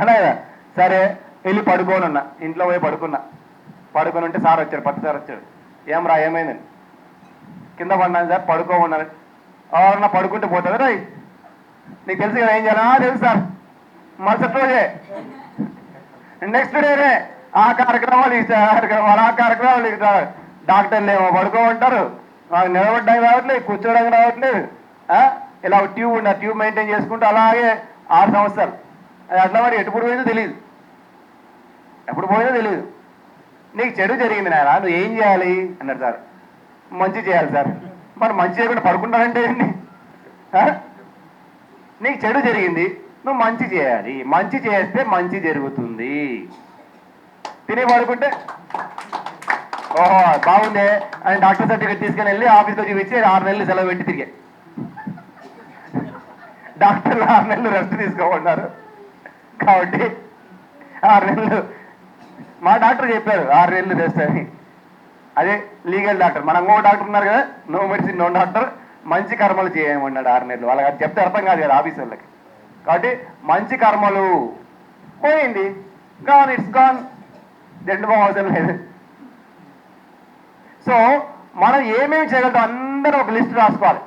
అలా కదా. సరే వెళ్ళి పడుకోనున్నా, ఇంట్లో పోయి పడుకొని ఉంటే సార్ వచ్చాడు, పట్టు సార్ వచ్చాడు. ఏమైందని? కింద పడినాను సార్, పడుకోమన్నాను. ఎవరన్నా పడుకుంటే పోతుంది రా, నీకు తెలుసు కదా ఏం చేయాలా? తెలుసు సార్. మరుసటి రోజే నెక్స్ట్ డేనే ఆ కార్యక్రమాలు ఇస్తారు. డాక్టర్లు ఏమో పడుకోమంటారు, మాకు నిలబడ్డానికి రావట్లేదు, కూర్చోడానికి రావట్లేదు. ఇలా ట్యూబ్ ఉంది, ఆ ట్యూబ్ మెయింటైన్ చేసుకుంటూ అలాగే 6 సంవత్సరాలు. అది అట్లా మరి ఎప్పుడు పోయిందో తెలియదు, నీకు చెడు జరిగింది నాయనా, నువ్వు ఏం చేయాలి అన్నాడు సార్. మంచి చేయాలి సార్. మరి మంచి చేయకుండా పడుకుంటానంటే ఏంటి? నీకు చెడు జరిగింది, నువ్వు మంచి చేయాలి, మంచి చేస్తే మంచి జరుగుతుంది. తిని పడుకుంటే ఓహో బాగుందే అని డాక్టర్ సర్టిఫికేట్ తీసుకుని వెళ్ళి ఆఫీస్లో చూపించి 6 నెలలు సెలవు పెట్టి తిరిగే. డాక్టర్లు 6 నెలలు రెస్ట్ తీసుకోమన్నారు కాబట్టి 6 నెలలు మా డాక్టర్ చెప్పారు 6 నెలలు రెస్ట్ అని. అదే లీగల్ డాక్టర్, మన ఇంకో డాక్టర్ ఉన్నారు కదా, నో మెడిసిన్ నో డాక్టర్, మంచి కర్మలు చేయమన్నాడు 6 నెలలు. వాళ్ళకి అది చెప్తే అర్థం కాదు కదా ఆఫీస్ వాళ్ళకి. కాబట్టి మంచి కర్మలు పోయింది, గాన్, ఇట్స్ గాన్, జెండు అవసరం లేదు. సో మనం ఏమేమి చేయగలుగుతాం అందరూ ఒక లిస్ట్ రాసుకోవాలి,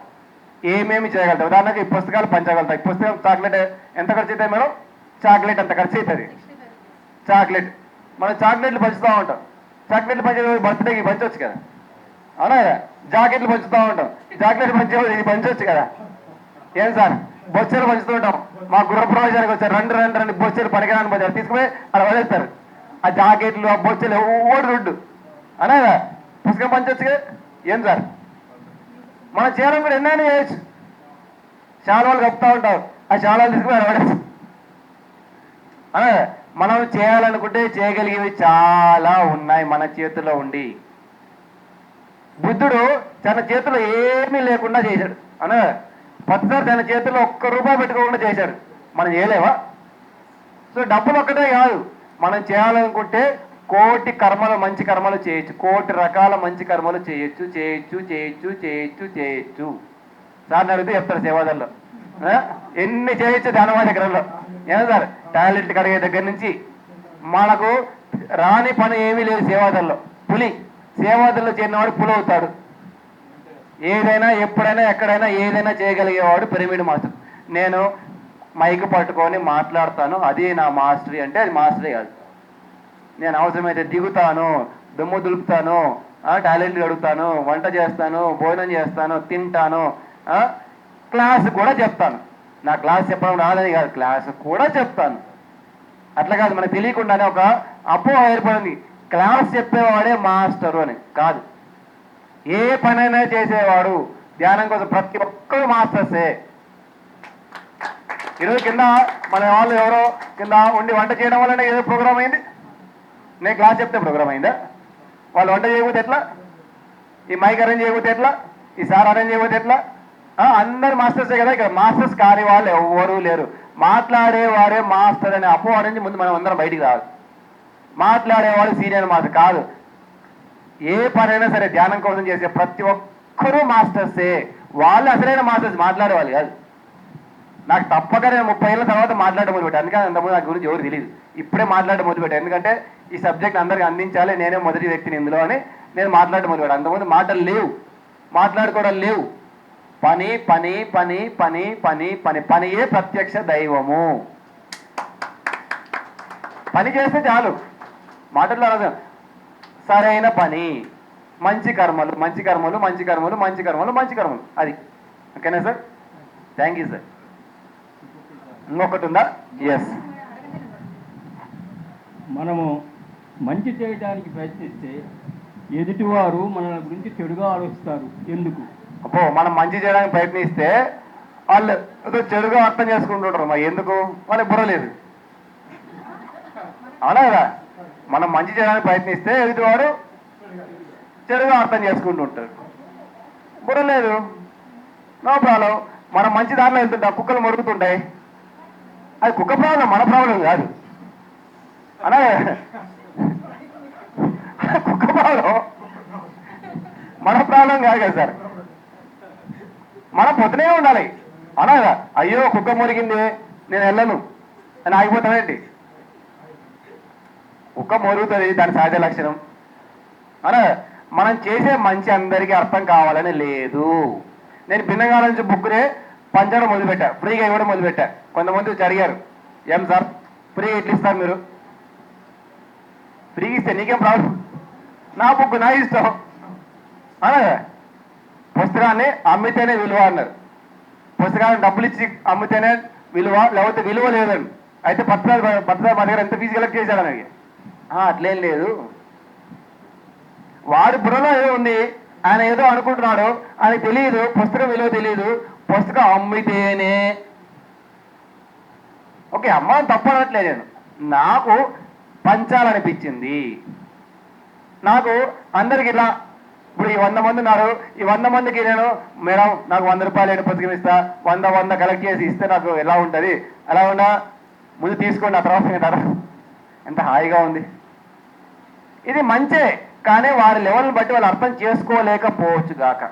ఏమేమి చేయగలుగుతాం. ఉదాహరణకి ఈ పుస్తకాలు పంచగలుగుతాం. ఈ పుస్తకం చాక్లెట్ ఎంత ఖర్చు అవుతాయి మేడం? చాక్లెట్ ఎంత ఖర్చు అవుతుంది? చాక్లెట్ మనం చాక్లెట్లు పంచుతూ ఉంటాం. చాక్లెట్లు పంచే బర్త్డేకి పంచవచ్చు కదా, అవునా కదా. జాకెట్లు పంచుతూ ఉంటాం, చాక్లెట్ పంచే ఇది పంచవచ్చు కదా. ఏం సార్ బొచ్చెలు పంచుతూ ఉంటాం. మా గృహప్రవేశానికి వచ్చారు, రెండు బొచ్చెలు పనికిరాని పోతారు, తీసుకుపోయి అలా వదిలేస్తారు. ఆ జాకెట్లు ఆ బొచ్చెలు ఓడి రుడ్డు అనే కదా. పుస్తకం పంచవచ్చు కదా. ఏం సార్ మనం చేయాలని కూడా ఎన్నైనా చేయొచ్చు. శాలువాలు కప్పుతూ ఉంటాం, ఆ శాలువాలు తీసుకుని అలా పడేచ్చు అనే. మనం చేయాలనుకుంటే చేయగలిగేవి చాలా ఉన్నాయి మన చేతిలో ఉండి. బుద్ధుడు తన చేతిలో ఏమీ లేకుండా చేశాడు అనే. ప్రతిసారి తన చేతిలో ₹1 పెట్టుకోకుండా చేశాడు. మనం చేయలేవా? సో డబ్బులు ఒక్కటే కాదు, మనం చేయాలనుకుంటే కోటి కర్మలు, మంచి కర్మలు చేయొచ్చు, కోటి రకాల మంచి కర్మలు చేయొచ్చు చేయొచ్చు చేయొచ్చు చేయొచ్చు చేయొచ్చు. సార్ని అడిగితే చెప్తారు సేవాదల్లో ఎన్ని చేయొచ్చు ధ్యానవాద దగ్గరలో. ఏమో సార్ టాయిలెట్ కడిగే దగ్గర నుంచి మనకు రాని పని ఏమీ లేదు సేవాదల్లో. పులి సేవాదల్లో చేరినవాడు పులి అవుతాడు. ఏదైనా ఎప్పుడైనా ఎక్కడైనా ఏదైనా చేయగలిగేవాడు పిరమిడ్ మాస్టర్. నేను మైక్ పట్టుకొని మాట్లాడతాను, అది నా మాస్టరీ అంటే అది మాస్టరీ కాదు. నేను అవసరమైతే దిగుతాను, దుమ్ము దులుపుతాను, టాయిలెట్లు కడుగుతాను, వంట చేస్తాను, భోజనం చేస్తాను, తింటాను, క్లాస్ కూడా చెప్తాను. నా క్లాస్ చెప్పడం రాదని కాదు, క్లాస్ కూడా చెప్తాను. అట్లా కాదు, మనకు తెలియకుండానే ఒక అపోహ ఏర్పడింది, క్లాస్ చెప్పేవాడే మాస్టరు అని. కాదు, ఏ పనైనా చేసేవాడు ధ్యానం కోసం ప్రతి ఒక్కరు మాస్టర్సే. ఈరోజు కింద మన వాళ్ళు ఎవరో కింద ఉండి వంట చేయడం వల్లనే ఏదో ప్రోగ్రామ్ అయింది. నేను క్లాస్ చెప్తే ప్రోగ్రామ్ అయిందా? వాళ్ళు వంట చేయకపోతే ఎట్లా? ఈ మైక్ అరేంజ్ చేయకపోతే ఎట్లా? ఈసారి అరేంజ్ చేయబోతే ఎట్లా? అందరు మాస్టర్సే కదా, ఇక్కడ మాస్టర్స్ కాని వాళ్ళు ఎవరూ లేరు. మాట్లాడేవాడే మాస్టర్ అనే అపోహ నుంచి ముందు మనం అందరం బయటికి రావాలి. మాట్లాడేవాడు సీనియర్ మాస్టర్ కాదు. ఏ పనైనా సరే ధ్యానం కోసం చేసే ప్రతి ఒక్కరూ మాస్టర్సే. వాళ్ళు అసలైన మాస్టర్స్, మాట్లాడేవాళ్ళు కాదు. నాకు తప్పక నేను 30 ఏళ్ళ తర్వాత మాట్లాడడం మొదలుపెట్టాను. అందుకని అంతకుముందు నాకు గురించి ఎవరు తెలియదు. ఇప్పుడే మాట్లాడడం మొదలుపెట్టాను. ఎందుకంటే ఈ సబ్జెక్ట్ అందరికీ అందించాలి, నేనే మొదటి వ్యక్తిని ఇందులో అని నేను మాట్లాడడం మొదలుపెట్టాను. అంతకుముందు మాటలు లేవు, మాట్లాడుకోవడం లేవు. పని పని పని పని పని పని పనియే ప్రత్యక్ష దైవము. పని చేస్తే చాలు, మాటల్లో అనవసరం. సరైన పని, మంచి కర్మలు మంచి కర్మలు మంచి కర్మలు మంచి కర్మలు మంచి కర్మలు, అది ఓకేనా సార్? Thank you sir. ఇంకొకటి ఉందా? ఎస్. మనము మంచి చేయడానికి ప్రయత్నిస్తే ఎదుటివారు మన గురించి చెడుగా ఆలోచిస్తారు. ఎందుకు? అప్పో మనం మంచి చేయడానికి ప్రయత్నిస్తే వాళ్ళు ఏదో చెడుగా అర్థం చేసుకుంటుంటారు. మరి ఎందుకు? వాళ్ళకి బుర్ర లేదు, అవునా కదా? మనం మంచి చేయడానికి ప్రయత్నిస్తే ఎదుటివాడు చెడుగా అర్థం చేసుకుంటుంటారు, బుర్ర లేదు, నో ప్రాబ్లం. మనం మంచి దారిలో వెళ్తుంటాం, కుక్కలు మొరుగుతుంటాయి, అది కుక్క ప్రాబ్లం, మన ప్రాబ్లం కాదు, అనా కుక్క ప్రాబ్లం మన ప్రాబ్లం కాదు కదా సార్. మనం పొద్దునే ఉండాలి, అనా కదా? అయ్యో కుక్క మురిగింది నేను వెళ్ళను అని ఆగిపోతామేంటి? కుక్క మొరుగుతుంది, దాని సహజ లక్షణం, అనా? మనం చేసే మంచి అందరికీ అర్థం కావాలని లేదు. నేను భిన్నగాల నుంచి బుక్నే పంచడం మొదలుపెట్టా, ఫ్రీగా ఇవ్వడం మొదలుపెట్టా. కొంతమంది వచ్చి అడిగారు, ఏం సార్ ఫ్రీగా ఇట్లా ఇస్తారు మీరు? ఫ్రీగా ఇస్తే నీకేం ప్రాబ్లం? నా బుక్ నా ఇష్టం, అనా? పుస్తకాన్ని అమ్మితేనే విలువ అన్నారు. పుస్తకాన్ని డబ్బులు ఇచ్చి అమ్మితేనే విలువ, లేకపోతే విలువ లేదండి. అయితే పత్రాలు మా దగ్గర ఎంత ఫీజు కలెక్ట్ చేశాడని. అట్లేం లేదు, వాడి బుర్రలో ఏదో ఉంది, ఆయన ఏదో అనుకుంటున్నాడు, ఆయనకు తెలియదు, పుస్తకం విలువ తెలియదు, పుస్తకం అమ్మితేనే. ఓకే, అమ్మని తప్పనట్లే, నేను నాకు పంచాలనిపించింది. నాకు అందరికి ఇలా, ఇప్పుడు ఈ 100 మంది ఉన్నారు, ఈ 100 మందికి నేను మేడం నాకు 100 రూపాయలు పుస్తకం ఇస్తా, 100 కలెక్ట్ చేసి ఇస్తే నాకు ఎలా ఉంటుంది? అలా ఉన్నా ముందు తీసుకోండి, ఆ తర్వాత అంటారా? ఎంత హాయిగా ఉంది. ఇది మంచే, కానీ వారి లెవెల్ని బట్టి వాళ్ళు అర్థం చేసుకోలేకపోవచ్చు గాక.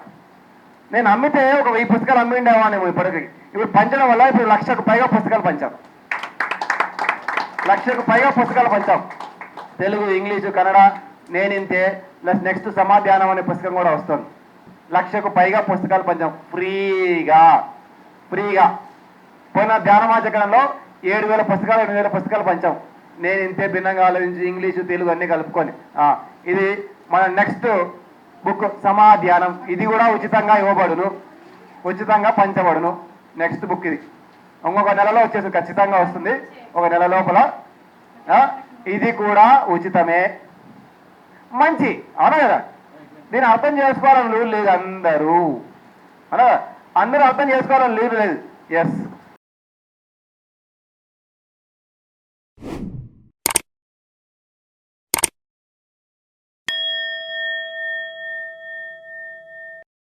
నేను అమ్మితే ఒక 1000 పుస్తకాలు అమ్మిండేవానేమో ఇప్పటికి. ఇప్పుడు పంచడం వల్ల ఇప్పుడు 1,00,000కు పైగా పుస్తకాలు పంచాం, 1,00,000కు పైగా పుస్తకాలు పంచాం. తెలుగు, ఇంగ్లీషు, కన్నడ, నేనింతే ప్లస్ నెక్స్ట్ సమాధ్యానం అనే పుస్తకం కూడా వస్తుంది. 1,00,000కు పైగా పుస్తకాలు పంచాం ఫ్రీగా. పోయిన ధ్యానమాచకరంలో 7,000 పుస్తకాలు 8,000 పుస్తకాలు పంచాం. నేను ఇంతే భిన్నంగా ఆలోచించి ఇంగ్లీషు తెలుగు అన్నీ కలుపుకొని. ఇది మన నెక్స్ట్ బుక్ సమాధ్యానం, ఇది కూడా ఉచితంగా ఇవ్వబడును, ఉచితంగా పంచబడును. నెక్స్ట్ బుక్ ఇది ఇంకొక నెలలో వచ్చేసి ఖచ్చితంగా వస్తుంది, ఒక నెల లోపల. ఇది కూడా ఉచితమే, మంచి, అవునా కదా? దీన్ని అర్థం చేసుకోవాలని రూల్ లేదు అందరూ, అవునా? అందరూ అర్థం చేసుకోవాలని రూల్ లేదు. ఎస్,